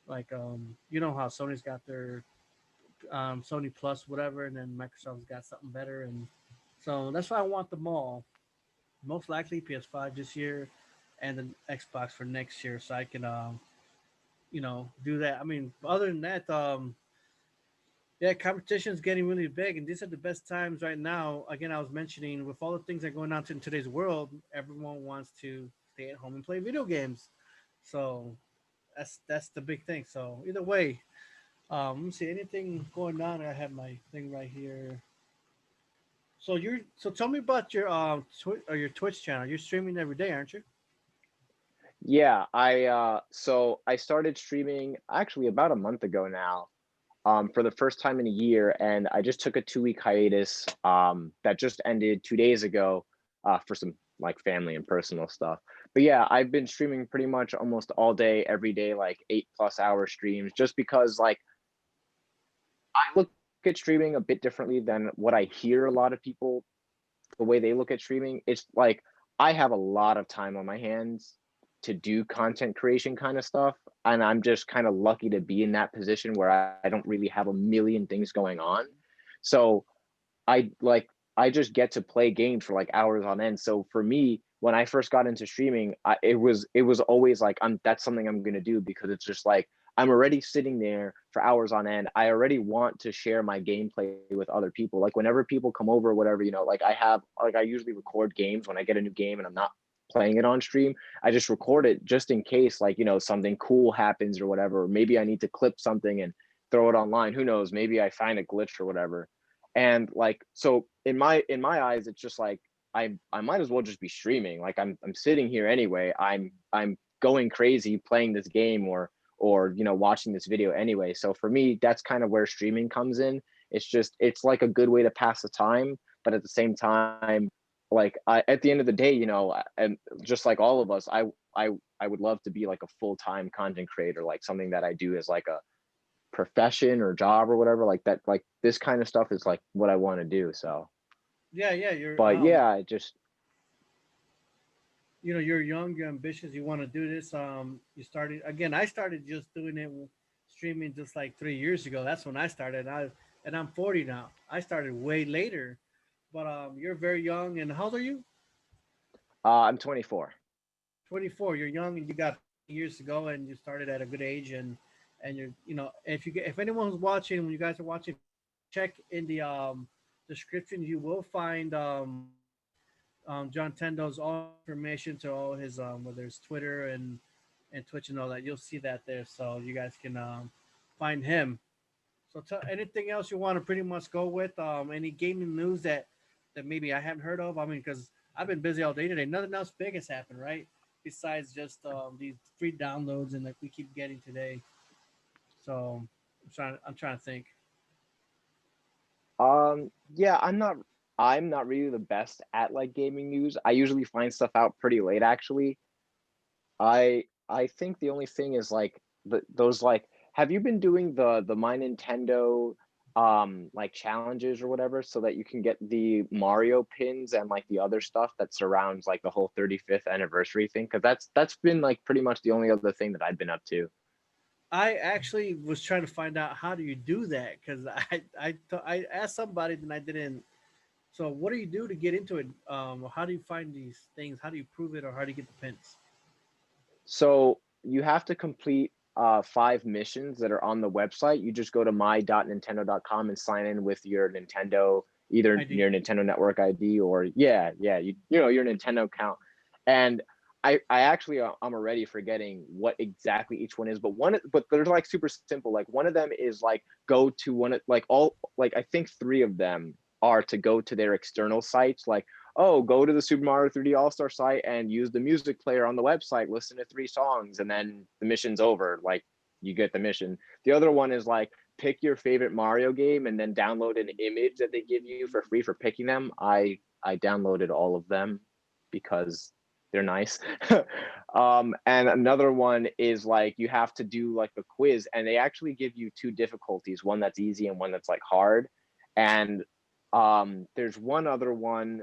Sony's got their Sony Plus, whatever, and then Microsoft's got something better, and so that's why I want them all. Most likely PS5 this year, and then Xbox for next year, so I can do that. I mean, other than that, yeah, competition is getting really big, and these are the best times right now. Again, I was mentioning with all the things that are going on in today's world, everyone wants to stay at home and play video games. So that's the big thing. So either way, let me see anything going on. I have my thing right here. So tell me about your or your Twitch channel. You're streaming every day, aren't you? Yeah, so I started streaming actually about a month ago now, for the first time in a year, and I just took a 2 week hiatus that just ended 2 days ago, for some like family and personal stuff. But yeah, I've been streaming pretty much almost all day, every day, like 8+ hour streams, just because like I look at streaming a bit differently than what I hear a lot of people the way they look at streaming. It's like I have a lot of time on my hands to do content creation kind of stuff. And I'm just kind of lucky to be in that position where I don't really have a million things going on. So I like I just get to play games for like hours on end. So for me, when I first got into streaming, it was always like that's something I'm gonna do because it's just like I'm already sitting there for hours on end. I already want to share my gameplay with other people. Like whenever people come over or whatever, like I usually record games when I get a new game and I'm not playing it on stream. I just record it just in case like, something cool happens or whatever. Or maybe I need to clip something and throw it online. Who knows? Maybe I find a glitch or whatever. And like so in my eyes it's just like I might as well just be streaming. Like I'm sitting here anyway. I'm going crazy playing this game or watching this video anyway. So for me that's kind of where streaming comes in. It's like a good way to pass the time, but at the same time, like at the end of the day, and just like all of us, I I would love to be like a full-time content creator, like something that I do as like a profession or job or whatever like that. Like this kind of stuff is like what I want to do. So Yeah, yeah. You're but yeah, I just you're young, you're ambitious, you want to do this. You started again. I started just doing it, streaming just like 3 years ago. That's when I started. and I'm 40 now. I started way later, but you're very young. And how old are you? I'm 24. 24. You're young, and you got years to go, and you started at a good age. And you're, if you get, if anyone's watching, when you guys are watching, check in the description. You will find John Tendo's all his information to all his whether it's Twitter and Twitch and all that. You'll see that there, so you guys can find him. So anything else you want to pretty much go with? Any gaming news that maybe I haven't heard of? I mean, because I've been busy all day today. Nothing else big has happened, right? Besides just these free downloads and like we keep getting today. So I'm trying to think. Yeah, I'm not really the best at like gaming news. I usually find stuff out pretty late actually. I think the only thing is like those like have you been doing the My Nintendo like challenges or whatever so that you can get the Mario pins and like the other stuff that surrounds like the whole 35th anniversary thing? Because that's been like pretty much the only other thing that I've been up to. I actually was trying to find out how do you do that because I asked somebody and I didn't. So what do you do to get into it? How do you find these things? How do you prove it, or how do you get the pins? So you have to complete 5 missions that are on the website. You just go to my.nintendo.com and sign in with your Nintendo, either ID. your Nintendo Network ID or yeah, you know your Nintendo account. And I actually I'm already forgetting what exactly each one is, but they're like super simple. Like one of them is like go to one of like all like I think 3 of them are to go to their external sites like oh, go to the Super Mario 3D All Star site and use the music player on the website, listen to 3 songs, and then the mission's over. Like you get the mission. The other one is like pick your favorite Mario game and then download an image that they give you for free for picking them. I downloaded all of them because they're nice. And another one is like you have to do like a quiz, and they actually give you 2 difficulties, one that's easy and one that's like hard. And there's one other one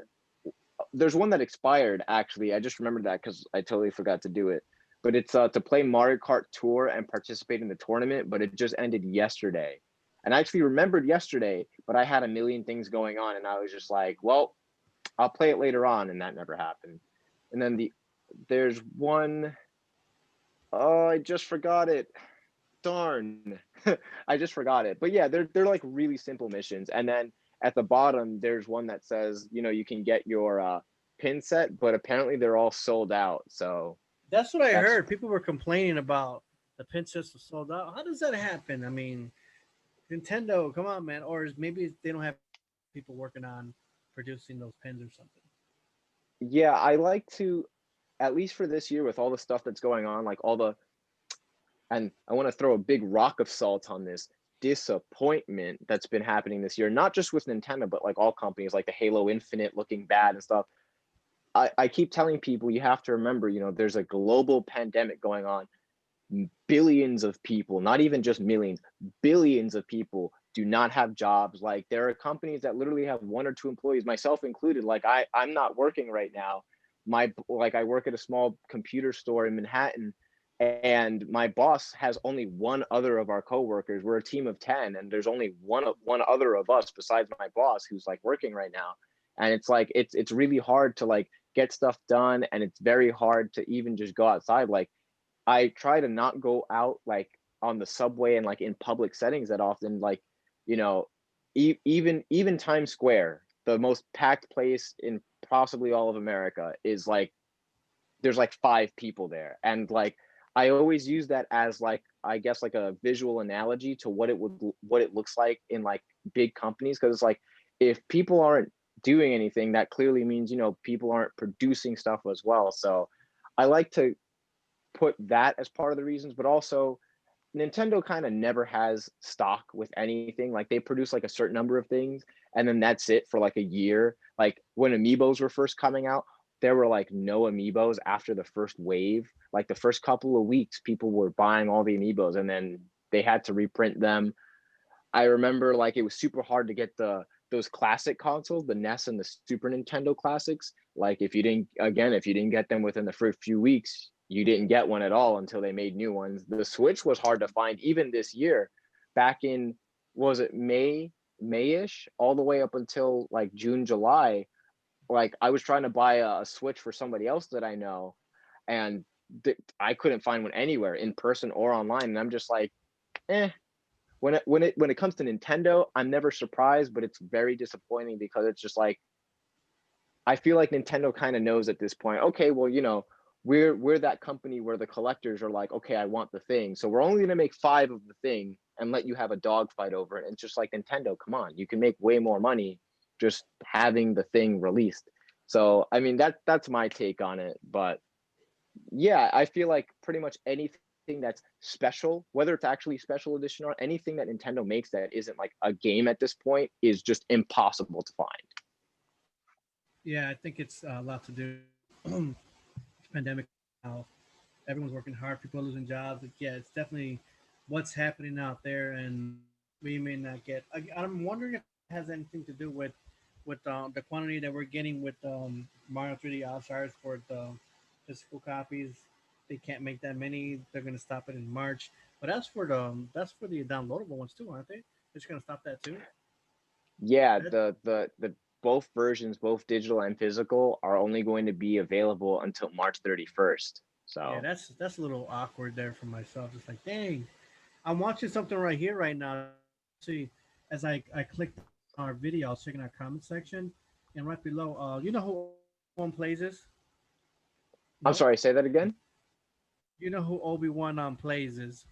there's one that expired actually. I just remembered that because I totally forgot to do it. But it's to play Mario Kart Tour and participate in the tournament, but it just ended yesterday. And I actually remembered yesterday, but I had a million things going on, and I was just like, well, I'll play it later on, and that never happened. And then there's one, oh, I just forgot it. Darn. I just forgot it. But yeah, they're like really simple missions. And then at the bottom, there's one that says, you can get your pin set, but apparently they're all sold out. So That's what I that's heard. People were complaining about the pin system sold out. How does that happen? I mean, Nintendo, come on, man. Or maybe they don't have people working on producing those pins or something. yeah, I like to at least for this year with all the stuff that's going on, like all the and I want to throw a big rock of salt on this disappointment that's been happening this year, not just with Nintendo, but like all companies like the Halo Infinite looking bad and stuff. I keep telling people you have to remember, there's a global pandemic going on. Billions of people, not even just millions, billions of people do not have jobs. Like there are companies that literally have 1 or 2 employees, myself included. Like I'm not working right now. I work at a small computer store in Manhattan, and my boss has only one other of our coworkers. We're a team of 10, and there's only one other of us besides my boss who's like working right now. And it's like it's really hard to like get stuff done, and it's very hard to even just go outside. Like I try to not go out like on the subway and like in public settings that often. Like, you know, even Times Square, the most packed place in possibly all of America, is like there's like 5 people there, and like I always use that as like I guess like a visual analogy to what it looks like in like big companies, because it's like if people aren't doing anything, that clearly means people aren't producing stuff as well. So I like to put that as part of the reasons, but also Nintendo kind of never has stock with anything. Like they produce like a certain number of things and then that's it for like a year. Like when amiibos were first coming out, there were like no amiibos after the first wave. Like the first couple of weeks, people were buying all the amiibos and then they had to reprint them. I remember like it was super hard to get those classic consoles, the NES and the Super Nintendo classics. Like if you didn't get them within the first few weeks, you didn't get one at all until they made new ones. The Switch was hard to find even this year. Back in was it May? Mayish all the way up until like June, July. Like I was trying to buy a Switch for somebody else that I know, and I couldn't find one anywhere in person or online. And I'm just like, eh. When it comes to Nintendo, I'm never surprised, but it's very disappointing because it's just like I feel like Nintendo kind of knows at this point, okay, well, we're that company where the collectors are like, okay, I want the thing. So we're only gonna make five of the thing and let you have a dogfight over it. And it's just like Nintendo, come on, you can make way more money just having the thing released. So I mean that's my take on it. But yeah, I feel like pretty much anything that's special, whether it's actually special edition or anything that Nintendo makes that isn't like a game at this point, is just impossible to find. Yeah, I think it's a lot to do. Pandemic now, everyone's working hard. People are losing jobs. Yeah, it's definitely what's happening out there, and we may not get. I'm wondering if it has anything to do with the quantity that we're getting with Mario 3D All Stars for the physical copies. They can't make that many. They're gonna stop it in March. But that's for the downloadable ones too, aren't they? They're just gonna stop that too. Yeah, That, the both versions, both digital and physical, are only going to be available until March 31st. yeah, So, that's a little awkward there for myself. It's like, dang, I'm watching something right here right now. See, as I clicked on our video, I was checking our comment section, and right below, you know who One plays is? I'm No, sorry, say that again? you know who Obi-Wan plays is?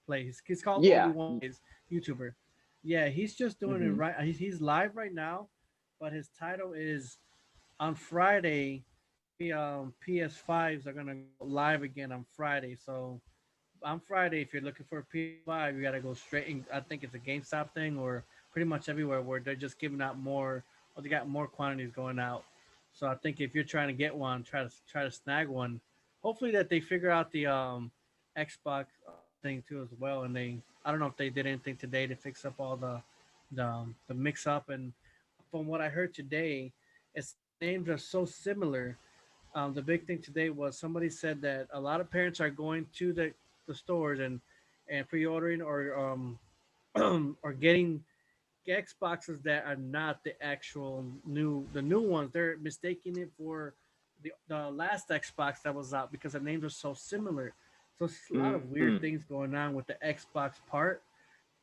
Plays. He's called Yeah. Obi-Wan plays YouTuber. Yeah, he's just doing it Hmm. right. He's live right now, but his title is on Friday. The PS5s are gonna go live again on Friday, so on Friday, if you're looking for a PS5, you gotta go straight. I think it's a GameStop thing, or pretty much everywhere where they're just giving out more, or they got more quantities going out. So I think if you're trying to get one, try to snag one. Hopefully that they figure out the Xbox thing too as well. And I don't know if they did anything today to fix up all the mix up. And from what I heard today, it's names are so similar. The big thing today was somebody said that a lot of parents are going to the stores and pre-ordering or getting Xboxes that are not the actual new ones. They're mistaking it for the last Xbox that was out because the names are so similar. So it's a lot of Mm. weird things going on with the Xbox part.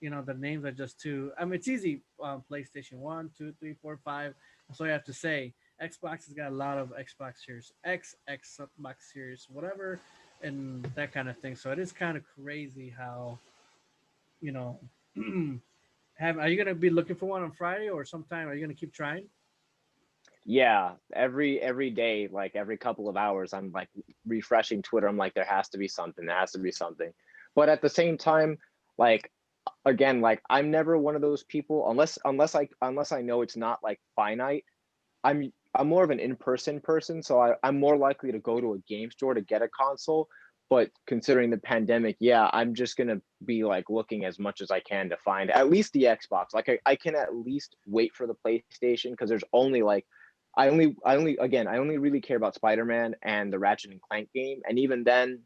The names are just too. I mean, it's easy. PlayStation 1, 2, 3, 4, 5. That's all you have to say. Xbox has got a lot of Xbox Series X, Xbox Series, whatever, and that kind of thing. So it is kind of crazy how you know. Have Are you gonna be looking for one on Friday or sometime? Are you gonna keep trying? Yeah, every day, like every couple of hours, I'm like refreshing Twitter. I'm like, there has to be something. There has to be something. But at the same time, like again, like I'm never one of those people unless I know it's not like finite. I'm more of an in-person person, so I'm more likely to go to a game store to get a console. But considering the pandemic, yeah, I'm just gonna be like looking as much as I can to find at least the Xbox. Like I can at least wait for the PlayStation because there's only like I only really care about Spider-Man and the Ratchet and Clank game, and even then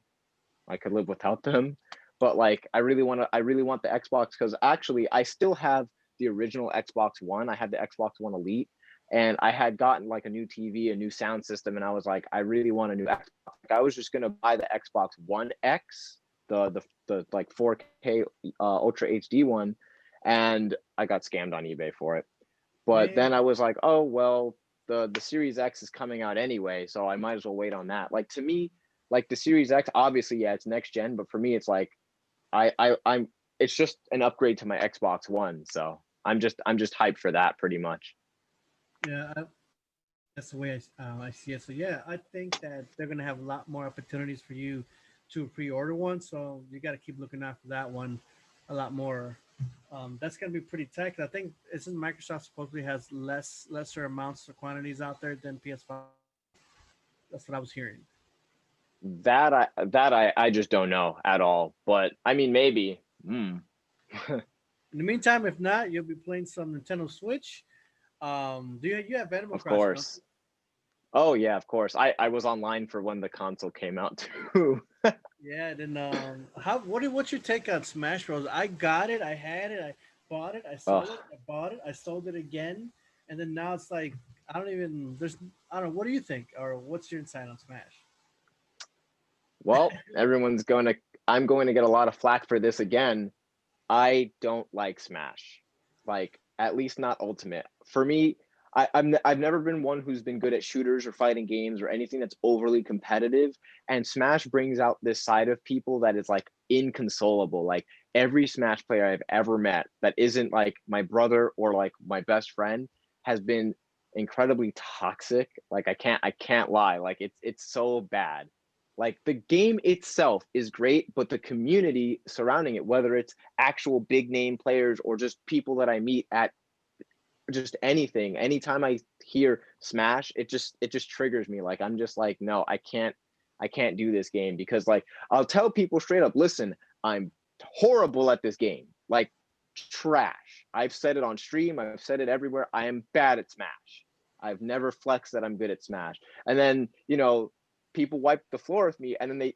I could live without them. But like I really want the Xbox because actually I still have the original Xbox One. I had the Xbox One Elite, and I had gotten like a new TV, a new sound system, and I was like, I really want a new Xbox. Like, I was just gonna buy the Xbox One X, the like 4K Ultra HD one, and I got scammed on eBay for it. But then I Dang. was like, oh well, the Series X is coming out anyway, so I might as well wait on that. Like to me, like the Series X, obviously, yeah, it's next gen, but for me, it's like I'm it's just an upgrade to my Xbox One, so I'm just hyped for that pretty much. Yeah, that's the way I see it. So yeah, I think that they're gonna have a lot more opportunities for you to pre-order one. So you got to keep looking out for that one a lot more. That's gonna be pretty tight. 'Cause I think isn't Microsoft supposedly has lesser amounts of quantities out there than PS5. That's what I was hearing. That I just don't know at all. But I mean, maybe. In the meantime, if not, you'll be playing some Nintendo Switch. Do you have Animal Of Crossing? Don't you? course. Oh yeah, of course. I was online for when the console came out too. Yeah. Then what's your take on Smash Bros? I got it. I had it. bought it, I Ugh. sold it, I bought it, I sold it again, and then now it's like I don't even. There's I don't know. What do you think, or what's your insight on Smash? Well, everyone's going to. I'm going to get a lot of flack for this again. I don't like Smash, like at least not Ultimate. For me, I've never been one who's been good at shooters or fighting games or anything that's overly competitive. And Smash brings out this side of people that is like inconsolable. Like every Smash player I've ever met that isn't like my brother or like my best friend has been incredibly toxic. Like I can't lie. Like it's so bad. Like the game itself is great, but the community surrounding it, whether it's actual big name players or just people that I meet at just anything, anytime I hear Smash, it just triggers me. Like I'm just like, no, I can't do this game because like I'll tell people straight up, listen, I'm horrible at this game. Like trash. I've said it on stream, I've said it everywhere. I am bad at Smash. I've never flexed that I'm good at Smash. And then, people wipe the floor with me and then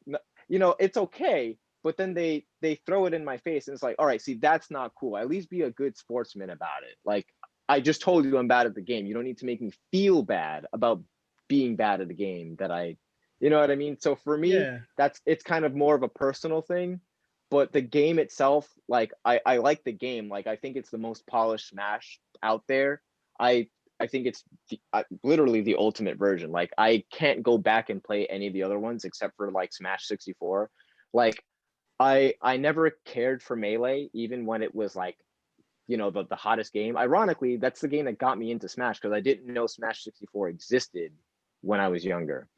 it's okay, but then they throw it in my face and it's like, all right, see, that's not cool. At least be a good sportsman about it. Like I just told you I'm bad at the game. You don't need to make me feel bad about being bad at the game that you know what I mean? So for me, Yeah, it's kind of more of a personal thing, but the game itself, like I like the game. Like I think it's the most polished Smash out there. I I think it's literally the ultimate version. Like I can't go back and play any of the other ones except for like Smash 64. Like I never cared for Melee even when it was like the hottest game. Ironically, that's the game that got me into Smash because I didn't know Smash 64 existed when I was younger.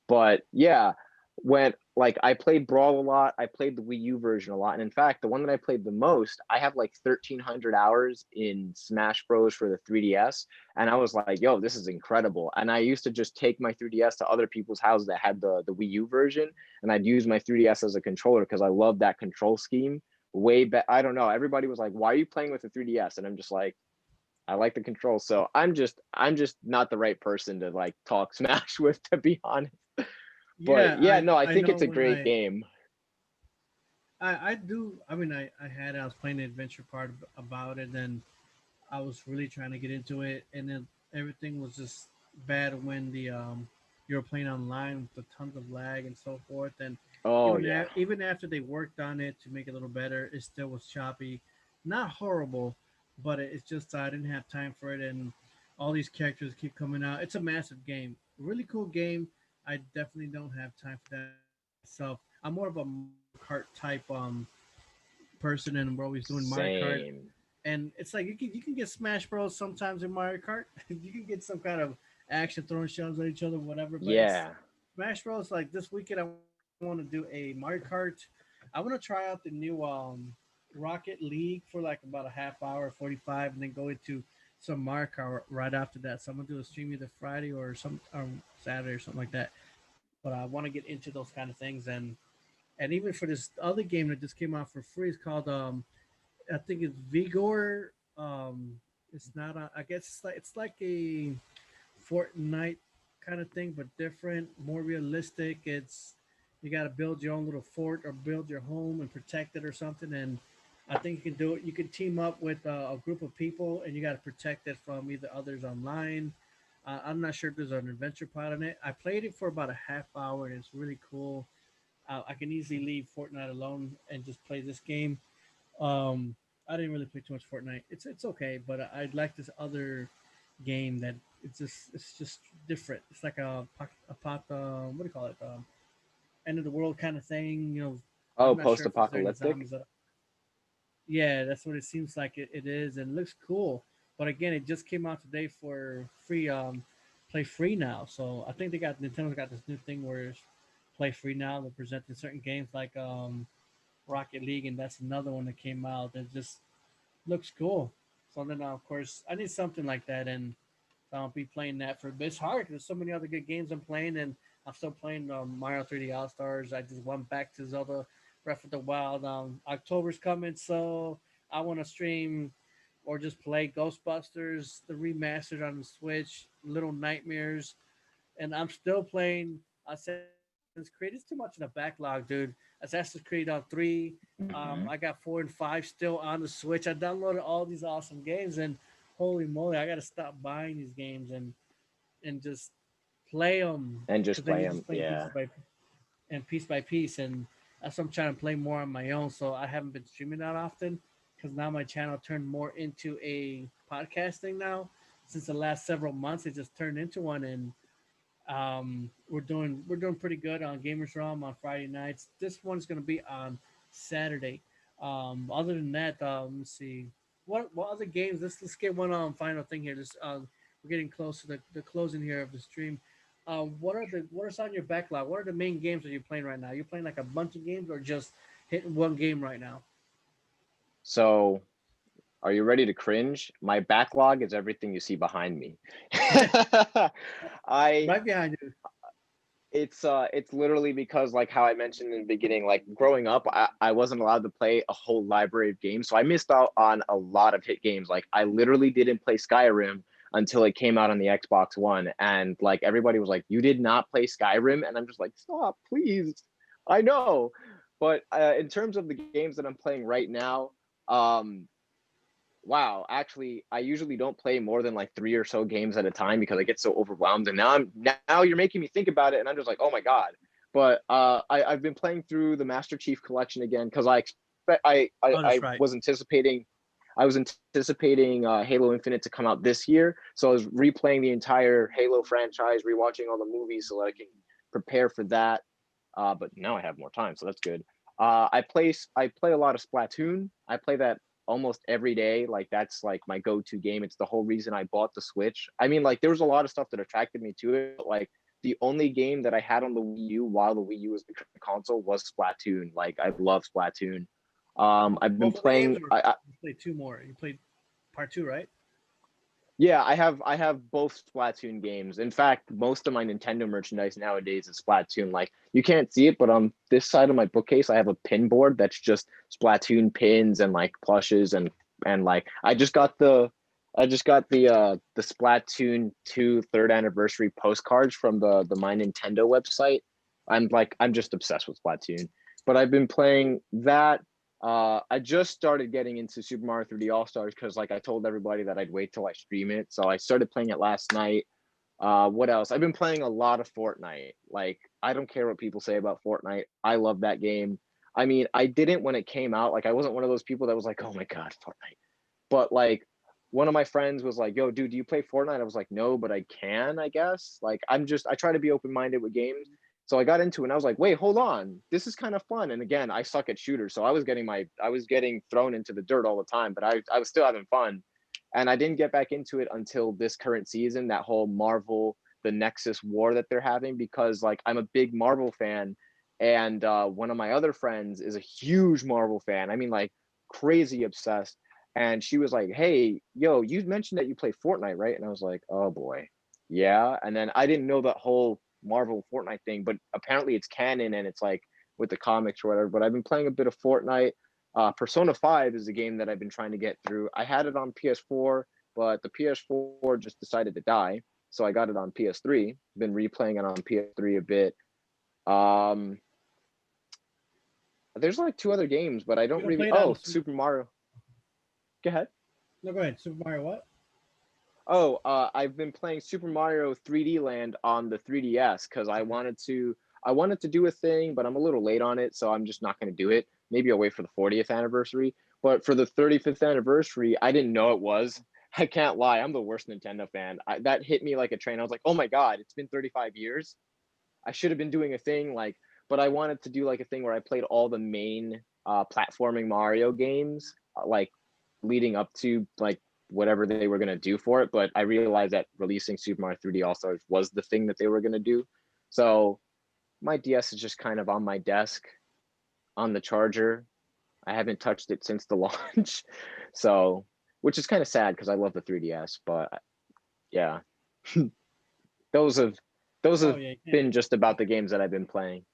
But yeah, when like I played Brawl a lot, I played the Wii U version a lot, and in fact, the one that I played the most, I have like 1,300 hours in Smash Bros for the 3DS, and I was like, "Yo, this is incredible!" And I used to just take my 3DS to other people's houses that had the Wii U version, and I'd use my 3DS as a controller because I love that control scheme. Way back, I don't know. Everybody was like, "Why are you playing with the 3DS?" And I'm just like, I like the controls. So I'm just not the right person to like talk Smash with, to be honest. But yeah. yeah, no, I I think know it's a when great game. I do. I mean, I had I was playing the adventure part about it, and I was really trying to get into it, and then everything was just bad when the you were playing online with the tons of lag and so forth. And Oh yeah, even after they worked on it to make it a little better, it still was choppy. Not horrible, but it's just I didn't have time for it, and all these characters keep coming out. It's a massive game, really cool game. I definitely don't have time for that myself. I'm more of a Mario Kart type person, and we're always doing Mario Kart, same. and it's like you can get Smash Bros sometimes in Mario Kart. You can get some kind of action throwing shells at each other, whatever. But it's Yeah. Smash Bros. Like this weekend, I want to do a Mario Kart. I want to try out the new Rocket League for like about a half hour, 45, and then go into some Mario Kart right after that. So I'm gonna do a stream either Friday or Saturday or something like that. But I want to get into those kind of things, and even for this other game that just came out for free, it's called I think it's Vigor. It's not. I guess it's like a Fortnite kind of thing, but different, more realistic. It's you got to build your own little fort or build your home and protect it or something. And I think you can do it. You can team up with a group of people, and you got to protect it from either others online. I'm not sure if there's an adventure part in it. I played it for about a half hour, and it's really cool. I can easily leave Fortnite alone and just play this game. um, I didn't really play too much Fortnite. It's okay, but I'd like this other game that it's just different. It's like what do you call it? End of the world kind of thing. Oh, I'm not sure if there's any post-apocalyptic. zombies. Yeah, that's what it seems like it is, and it looks cool. But again, it just came out today for free. Play free now. So I think Nintendo's got this new thing where it's play free now. They're presenting certain games like Rocket League, and that's another one that came out that just looks cool. So then, of course, I need something like that, and I'll be playing that for. But it's hard. There's so many other good games I'm playing, and I'm still playing Mario 3D All Stars. I just went back to Zelda Breath of the Wild. October's coming, so I want to stream or just play Ghostbusters, the remastered on the Switch, Little Nightmares, and I'm still playing Assassin's Creed. It's too much in the backlog, dude. Assassin's Creed 3. Mhm. I got 4 and 5 still on the Switch. I downloaded all these awesome games, and holy moly, I got to stop buying these games and just play them And because just then play you them. just play Yeah. piece by piece, and that's what I'm trying to play more on my own. So I haven't been streaming that often because now my channel turned more into a podcasting now. Since the last several months, it just turned into one, and we're doing pretty good on Gamers Realm on Friday nights. This one's gonna be on Saturday. Other than that, let's see what other games. Let's get one final thing here. This we're getting close to the closing here of the stream. What are on your backlog? What are the main games that you're playing right now? You're playing like a bunch of games or just hitting one game right now? So, are you ready to cringe? My backlog is everything you see behind me. I Right behind you. it's literally because like how I mentioned in the beginning, like growing up, I wasn't allowed to play a whole library of games. So I missed out on a lot of hit games. Like I literally didn't play Skyrim until it came out on the Xbox One. And like everybody was like, you did not play Skyrim? And I'm just like, stop, please. I know. But in terms of the games that I'm playing right now, um, wow, actually, I usually don't play more than like three or so games at a time because I get so overwhelmed. And now you're making me think about it, and I'm just like, oh my god. But I've been playing through the Master Chief Collection again because I expect Oh, that's right. I was anticipating Halo Infinite to come out this year, so I was replaying the entire Halo franchise, rewatching all the movies so that I can prepare for that. But now I have more time, so that's good. I play a lot of Splatoon. I play that almost every day. Like that's like my go-to game. It's the whole reason I bought the Switch. I mean, like there was a lot of stuff that attracted me to it, but like the only game that I had on the Wii U while the Wii U was the console was Splatoon. Like I love Splatoon. I've been Both of the games, playing. or you played two more? You played part two, right? Yeah, I have both Splatoon games. In fact, most of my Nintendo merchandise nowadays is Splatoon. Like you can't see it, but on this side of my bookcase, I have a pin board that's just Splatoon pins and like plushes and like I just got the Splatoon 2 third anniversary postcards from the My Nintendo website. I'm just obsessed with Splatoon. But I've been playing that. I just started getting into Super Mario 3D All Stars because, like, I told everybody that I'd wait till I stream it. So I started playing it last night. What else? I've been playing a lot of Fortnite. Like, I don't care what people say about Fortnite. I love that game. I mean, I didn't when it came out. Like, I wasn't one of those people that was like, "Oh my god, Fortnite." But like, one of my friends was like, "Yo, dude, do you play Fortnite?" I was like, "No, but I can, I guess." Like, I try to be open minded with games. So I got into it and I was like, wait, hold on. This is kind of fun. And again, I suck at shooters. So I was getting thrown into the dirt all the time, but I was still having fun. And I didn't get back into it until this current season, that whole Marvel, the Nexus war that they're having, because like I'm a big Marvel fan. And one of my other friends is a huge Marvel fan. I mean, like crazy obsessed. And she was like, hey, yo, you mentioned that you play Fortnite, right? And I was like, oh boy. Yeah. And then I didn't know that whole Marvel Fortnite thing, but apparently it's canon and it's like with the comics or whatever. But I've been playing a bit of Fortnite. Persona 5 is a game that I've been trying to get through. I had it on PS4, but the PS4 just decided to die. So I got it on PS3. Been replaying it on PS3 a bit. Um, there's like two other games, but I You don't don't really. play it on Oh, the Switch. Super Mario. Go ahead. No, go ahead. Super Mario what? Oh, I've been playing Super Mario 3D Land on the 3DS because I wanted to do a thing, but I'm a little late on it, so I'm just not going to do it. Maybe I'll wait for the 40th anniversary. But for the 35th anniversary, I didn't know it was. I can't lie, I'm the worst Nintendo fan. That hit me like a train. I was like, oh my god, it's been 35 years. I should have been doing a thing like, but I wanted to do like a thing where I played all the main platforming Mario games, like leading up to like whatever they were gonna do for it. But I realized that releasing Super Mario 3D All Stars was the thing that they were gonna do. So my DS is just kind of on my desk on the charger. I haven't touched it since the launch, so which is kind of sad because I love the 3DS. But yeah, those have those Oh have yeah, been just about the games that I've been playing.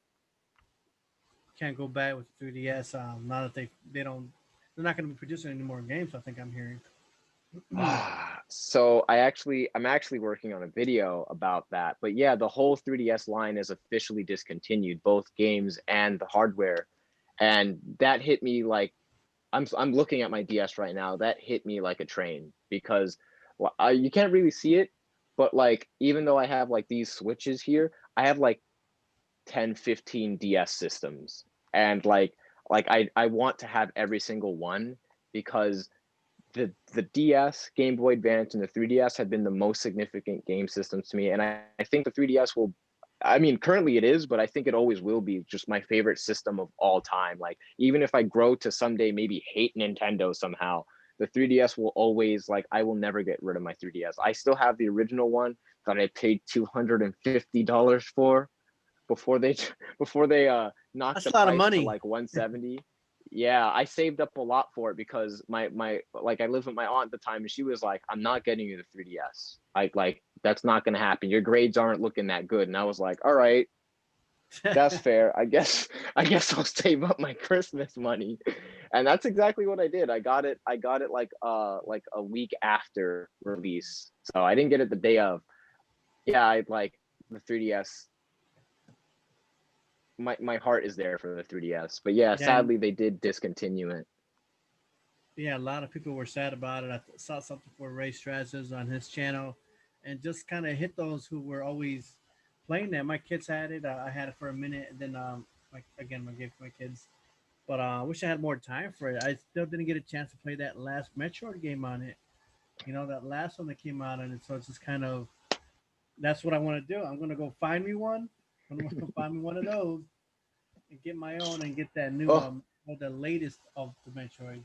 can't go back with the 3DS. Now that they're not going to be producing any more games. I think I'm hearing. So I'm actually working on a video about that. But yeah, the whole 3DS line is officially discontinued, both games and the hardware. and that hit me like I'm looking at my DS right now. That hit me like a train because well, you can't really see it, but like even though I have like these switches here, I have like 10, 15 DS systems, and like I want to have every single one because the DS, Game Boy Advance, and the 3DS have been the most significant game systems to me, and I think the 3DS will. I mean, currently it is, but I think it always will be just my favorite system of all time. Like, even if I grow to someday maybe hate Nintendo somehow, the 3DS will always like I will never get rid of my 3DS. I still have the original one that I paid $250 for before they before they knocked That's the a lot of price to money. like 170. Yeah, I saved up a lot for it because my like I lived with my aunt at the time and she was like, I'm not getting you the 3DS. I like that's not gonna happen. Your grades aren't looking that good. And I was like, all right, that's fair. I guess I'll save up my Christmas money. And that's exactly what I did. I got it like a week after release. So I didn't get it the day of. Yeah, I like the 3DS. My heart is there for the 3DS. But yeah, Yeah, and sadly they did discontinue it. yeah, a lot of people were sad about it. I saw something for Ray Strazzers on his channel, and just kind of hit those who were always playing that. My kids had it. I had it for a minute, and then like again, I gave it to my kids. But I wish I had more time for it. I still didn't get a chance to play that last Metroid game on it. You know, that last one that came out on it. So it's just kind of that's what I want to do. I'm gonna go find me one. I'm gonna go find me one of those and get my own and get that new Oh, well, the latest of the Metroids,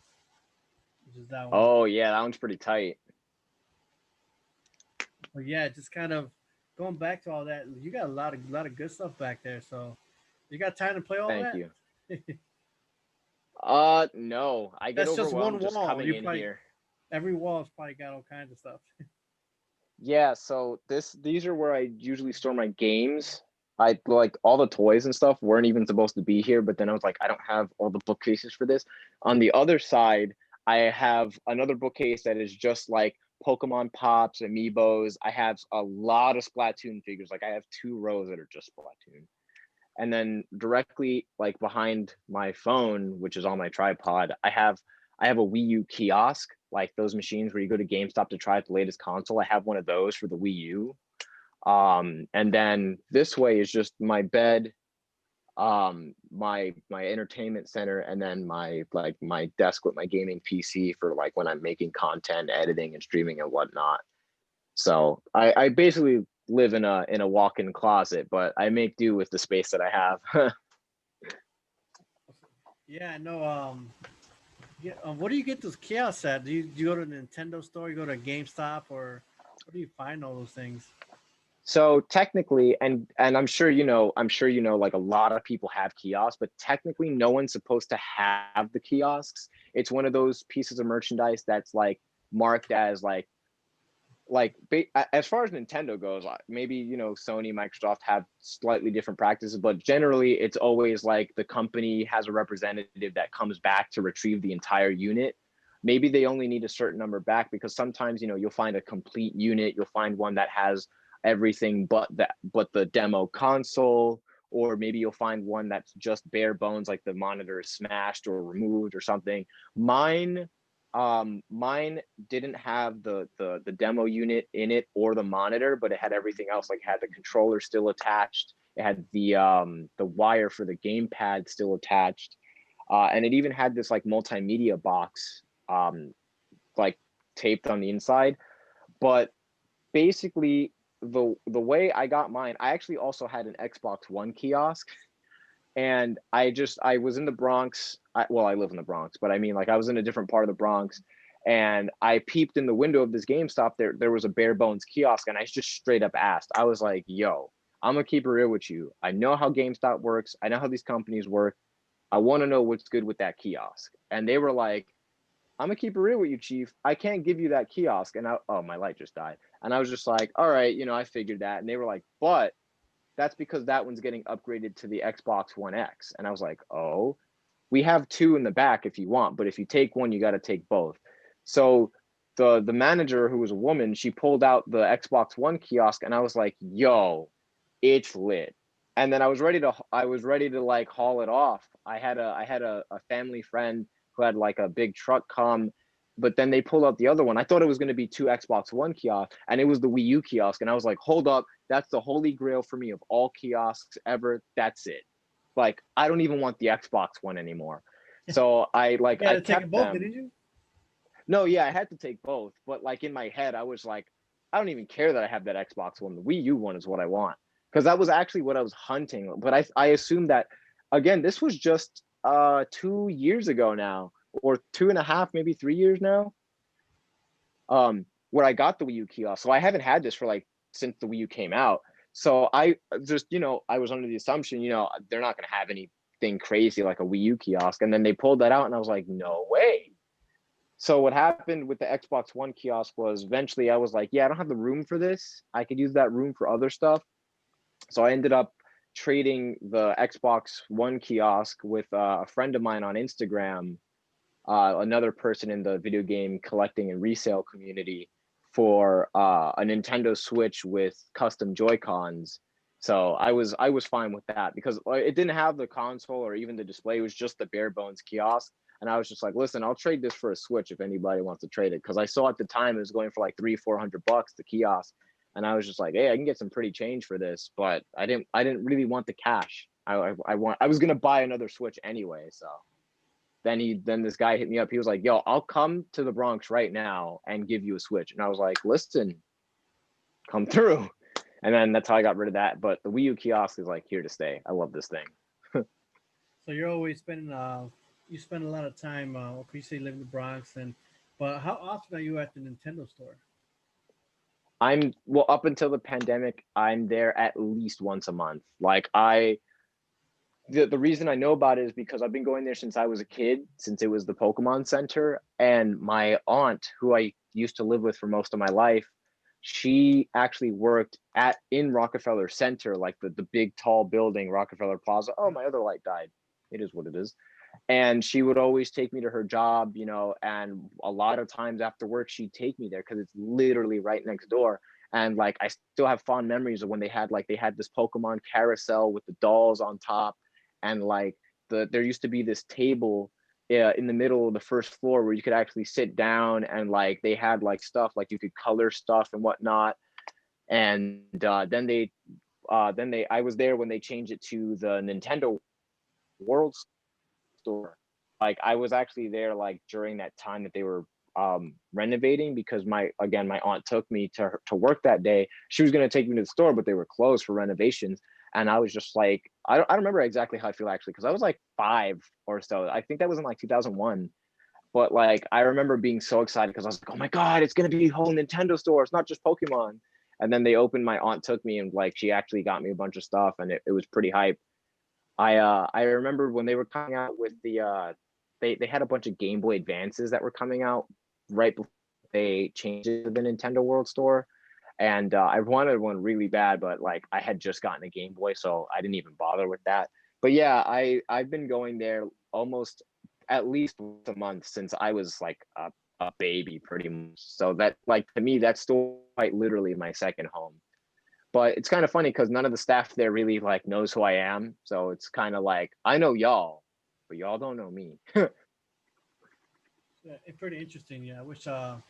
which is that one. oh yeah, that one's pretty tight. But yeah, just kind of going back to all that. You got a lot of good stuff back there. So you got time to play all Thank that. you. No, I get That's just one overwhelmed just wall. coming You in probably here. every wall's probably got all kinds of stuff. Yeah, so these are where I usually store my games. I like all the toys and stuff weren't even supposed to be here, but then I was like, I don't have all the bookcases for this. On the other side, I have another bookcase that is just like Pokemon Pops, Amiibos. I have a lot of Splatoon figures. Like I have 2 rows that are just Splatoon. And then directly like behind my phone, which is on my tripod, I have a Wii U kiosk, like those machines where you go to GameStop to try out the latest console. I have one of those for the Wii U. And then this way is just my bed, my entertainment center, and then my like my desk with my gaming PC for like when I'm making content, editing and streaming and whatnot. So I basically live in a walk-in closet, but I make do with the space that I have. Yeah, I know. Yeah, what do you get those kiosks at? Do you go to the Nintendo store? You go to GameStop, or where do you find all those things? So technically, and I'm sure like a lot of people have kiosks, but technically no one's supposed to have the kiosks. It's one of those pieces of merchandise that's like marked as as far as Nintendo goes, maybe Sony, Microsoft have slightly different practices, but generally it's always like the company has a representative that comes back to retrieve the entire unit. Maybe they only need a certain number back because sometimes you'll find a complete unit, you'll find one that has everything but the demo console, or maybe you'll find one that's just bare bones, like the monitor is smashed or removed or something. Mine didn't have the demo unit in it or the monitor, but it had everything else. Like, it had the controller still attached, it had the wire for the gamepad still attached, and it even had this like multimedia box, like taped on the inside. But basically, the way I got mine, I actually also had an Xbox One kiosk, and I was in the Bronx. Well, I live in the Bronx, but I mean, like, I was in a different part of the Bronx, and I peeped in the window of this GameStop. There was a bare bones kiosk, and I just straight up asked. I was like, "Yo, I'm gonna keep it real with you. I know how GameStop works. I know how these companies work. I want to know what's good with that kiosk." And they were like, "I'm gonna keep it real with you, Chief. I can't give you that kiosk." And oh, my light just died. And I was just like, "All right, I figured that." And they were like, "But that's because that one's getting upgraded to the Xbox One X." And I was like, "Oh, we have 2 in the back if you want, but if you take one, you got to take both." So the manager, who was a woman, she pulled out the Xbox One kiosk, and I was like, "Yo, it's lit." and then I was ready to like haul it off. I had a family friend who had like a big truck come, but then they pulled out the other one. I thought it was going to be two Xbox One kiosks, and it was the Wii U kiosk. And I was like, hold up, that's the holy grail for me of all kiosks ever. That's it. Like, I don't even want the Xbox One anymore. So You had I to take them kept both, them. didn't you? No, yeah, I had to take both, but like in my head, I was like, I don't even care that I have that Xbox One. The Wii U one is what I want, because that was actually what I was hunting. But I assumed that, again, this was just 2 years ago now, or 2.5, maybe 3 years now, where I got the Wii U kiosk. So I haven't had this for like since the Wii U came out. So I just, I was under the assumption, they're not going to have anything crazy like a Wii U kiosk. And then they pulled that out, and I was like, no way. So what happened with the Xbox One kiosk was eventually I was like, yeah, I don't have the room for this. I could use that room for other stuff. So I ended up trading the Xbox One kiosk with a friend of mine on Instagram, another person in the video game collecting and resale community, for a Nintendo Switch with custom Joy Cons. So I was fine with that because it didn't have the console or even the display. It was just the bare bones kiosk. And I was just like, listen, I'll trade this for a Switch if anybody wants to trade it. Because I saw at the time it was going for like 300-400 bucks, the kiosk. And I was just like, hey, I can get some pretty change for this. But I didn't really want the cash. I was gonna buy another Switch anyway. So then this guy hit me up. He was like, yo, I'll come to the Bronx right now and give you a Switch. And I was like, listen, come through. And then that's how I got rid of that. But the Wii U kiosk is like here to stay. I love this thing. So you're always spending you spend a lot of time. Okay, you say you live in the Bronx, and but how often are you at the Nintendo store? Well, up until the pandemic, I'm there at least once a month. The reason I know about it is because I've been going there since I was a kid, since it was the Pokemon Center. And my aunt, who I used to live with for most of my life, she actually worked at in Rockefeller Center, like the big tall building, Rockefeller Plaza. Oh, Yeah. my other light died. It is what it is. And she would always take me to her job, and a lot of times after work she'd take me there because it's literally right next door. And like I still have fond memories of when they had this Pokemon carousel with the dolls on top, and like there used to be this table in the middle of the first floor where you could actually sit down, and like they had like stuff like you could color stuff and whatnot. And then I was there when they changed it to the Nintendo World Store. Like I was actually there like during that time that they were renovating, because my aunt took me to work that day. She was going to take me to the store, but they were closed for renovations. And I was just like, I don't remember exactly how I feel actually, because I was like 5 or so. I think that was in like 2001. But like I remember being so excited because I was like, oh my god, it's going to be a whole Nintendo store. It's not just Pokemon. And then they opened. My aunt took me, and like she actually got me a bunch of stuff, and it was pretty hype. I remember when they were coming out with they had a bunch of Game Boy Advances that were coming out right before they changed it to the Nintendo World Store. And I wanted one really bad, but like I had just gotten a Game Boy, so I didn't even bother with that. But yeah, I've been going there almost at least once a month since I was like a baby, pretty much. So that, like, to me, that's still quite literally my second home. But it's kind of funny because none of the staff there really like knows who I am. So it's kind of like I know y'all, but y'all don't know me. Yeah, it's pretty interesting. Yeah, I wish. I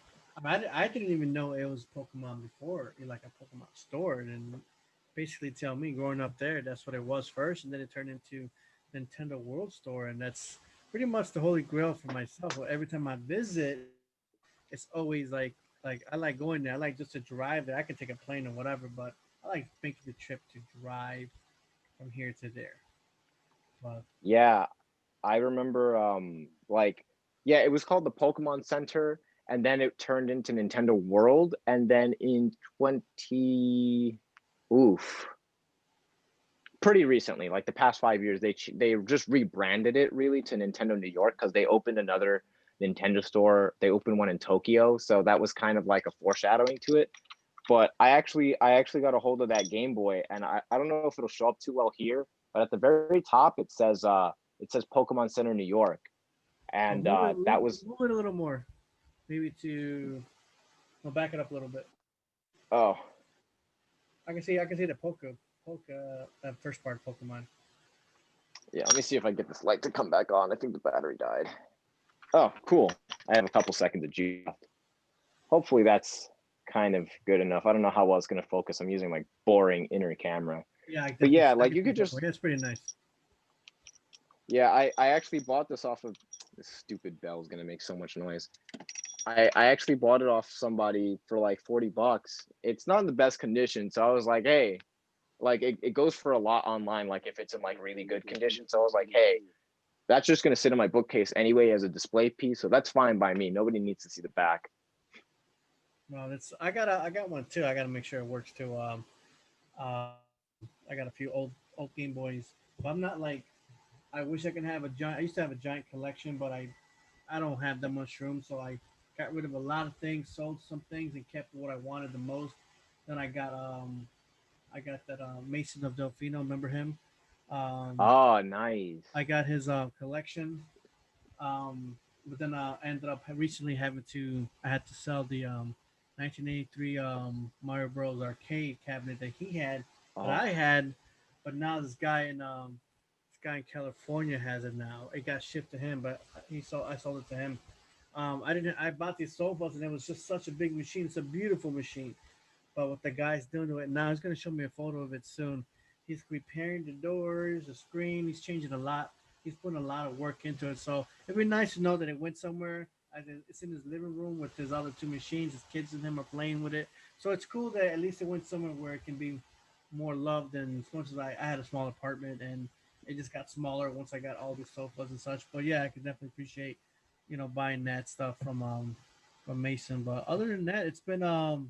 didn't even know it was Pokemon before, like a Pokemon store, and then basically tell me growing up there, that's what it was first, and then it turned into Nintendo World Store, and that's pretty much the holy grail for myself. Every time I visit, it's always like I like going there. I like just to drive there. I can take a plane or whatever, but I like making the trip to drive from here to there. But Yeah, I remember like, yeah, it was called the Pokemon Center, and then it turned into Nintendo World, and then in 20 oof, pretty recently, like the past 5 years, they just rebranded it really to Nintendo New York because they opened another Nintendo store. They opened one in Tokyo, so that was kind of like a foreshadowing to it. But I actually got a hold of that Game Boy, and I don't know if it'll show up too well here, but at the very top it says Pokemon Center New York. oh, And that was, move it a little more, maybe to. We'll back it up a little bit. oh, I can see the Pokemon that first part of Pokemon. Yeah, let me see if I get this light to come back on. I think the battery died. Oh, cool. I have a couple seconds of G left. Hopefully that's kind of good enough. I don't know how well it's going to focus. I'm using like boring inner camera. Yeah, But yeah, I like you can could go for just it. It's pretty nice. yeah, I actually bought this off of this stupid bell is going to make so much noise. I actually bought it off somebody for like 40 bucks. It's not in the best condition, so I was like, hey, like it goes for a lot online like if it's in like really good condition. So I was like, hey, that's just going to sit in my bookcase anyway as a display piece, so that's fine by me. Nobody needs to see the back. Well, it's I got one too. I got to make sure it works too. I got a few old Game Boys, but I'm not like I wish I could have a giant. I used to have a giant collection, but I don't have that much room, so I got rid of a lot of things, sold some things, and kept what I wanted the most. Then I got that Mason of Delfino. Remember him? Um, Oh, nice. I got his collection. But then I ended up recently having to I had to sell the 1983 Mario Bros. Arcade cabinet that he had that I Oh, had, but now this guy in California has it now. It got shipped to him, but I sold it to him. I bought these sofas and it was just such a big machine. It's a beautiful machine, but what the guy's doing to it now, he's gonna show me a photo of it soon. He's repairing the doors, the screen. He's changing a lot. He's putting a lot of work into it. So it'd be nice to know that it went somewhere. It's in his living room with his other two machines. His kids and him are playing with it. So it's cool that at least it went somewhere where it can be more loved. And as much as I had a small apartment and it just got smaller once I got all these sofas and such. But yeah, I could definitely appreciate, buying that stuff from Mason. But other than that, it's a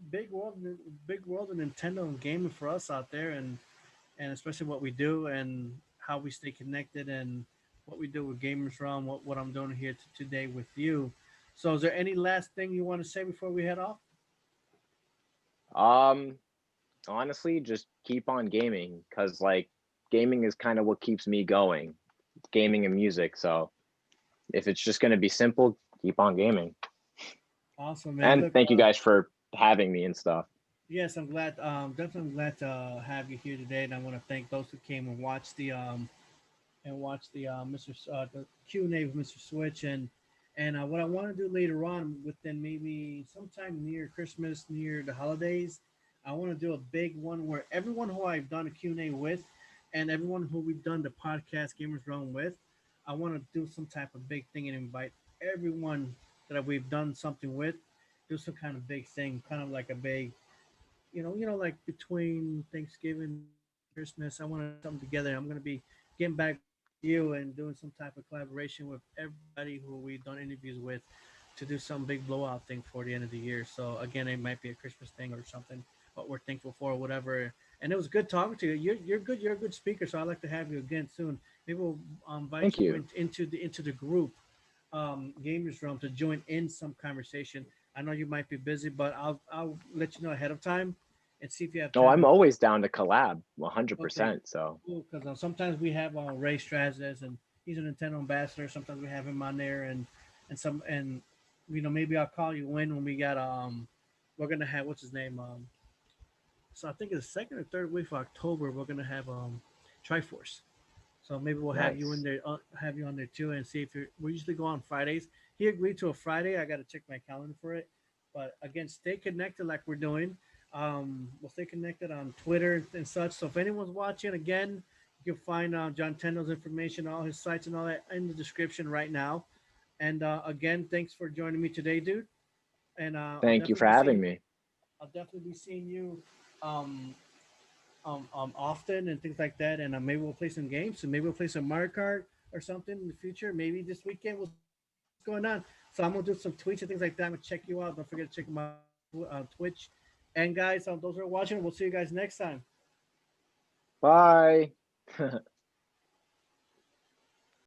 big world of Nintendo and gaming for us out there, and especially what we do and how we stay connected and what we do with Gamers Realm, what I'm doing here today with you. So, is there any last thing you want to say before we head off? um, honestly, just keep on gaming because like gaming is kind of what keeps me going. Gaming and music. So if it's just going to be simple, keep on gaming. Awesome, man. And Look, thank you guys for having me and stuff. yes, I'm glad. Definitely glad to have you here today, and I want to thank those who came and watched the the Q and A with Mr. Switch, and what I want to do later on, within maybe sometime near Christmas, near the holidays, I want to do a big one where everyone who I've done a Q and A with, and everyone who we've done the podcast Gamers Run with, I want to do some type of big thing and invite everyone that we've done something with, do some kind of big thing, kind of like a big, like between Thanksgiving and Christmas. I want to do something together. I'm going to be getting back with you and doing some type of collaboration with everybody who we've done interviews with to do some big blowout thing for the end of the year. So again, it might be a Christmas thing or something, what we're thankful for, or whatever. And it was good talking to you. You're good. You're a good speaker. So I'd like to have you again soon. Maybe we'll invite Thank you you. into the group Gamers Realm to join in some conversation. I know you might be busy, but I'll let you know ahead of time and see if you have No, time. I'm always down to collab Okay, 100%. So cool. Because sometimes we have Ray Strazes, and he's a Nintendo ambassador. Sometimes we have him on there, and maybe I'll call you when we got we're gonna have what's his name so I think it's the second or third week of October we're gonna have Triforce. So maybe we'll have you in nice. there, have you on there too, and see if you're. We usually go on Fridays. He agreed to a Friday. I got to check my calendar for it. But again, stay connected like we're doing. We'll stay connected on Twitter and such. So if anyone's watching, again, you can find Johntendo's information, all his sites, and all that in the description right now. And again, thanks for joining me today, dude. And Thank you for having me. I'll definitely be seeing you. Um, often and things like that. And maybe we'll play some games. And maybe we'll play some Mario Kart or something in the future. Maybe this weekend. We'll see what's going on. So I'm gonna do some tweets and things like that. I'm gonna check you out. Don't forget to check them out on Twitch. And guys, those who are watching, we'll see you guys next time. Bye.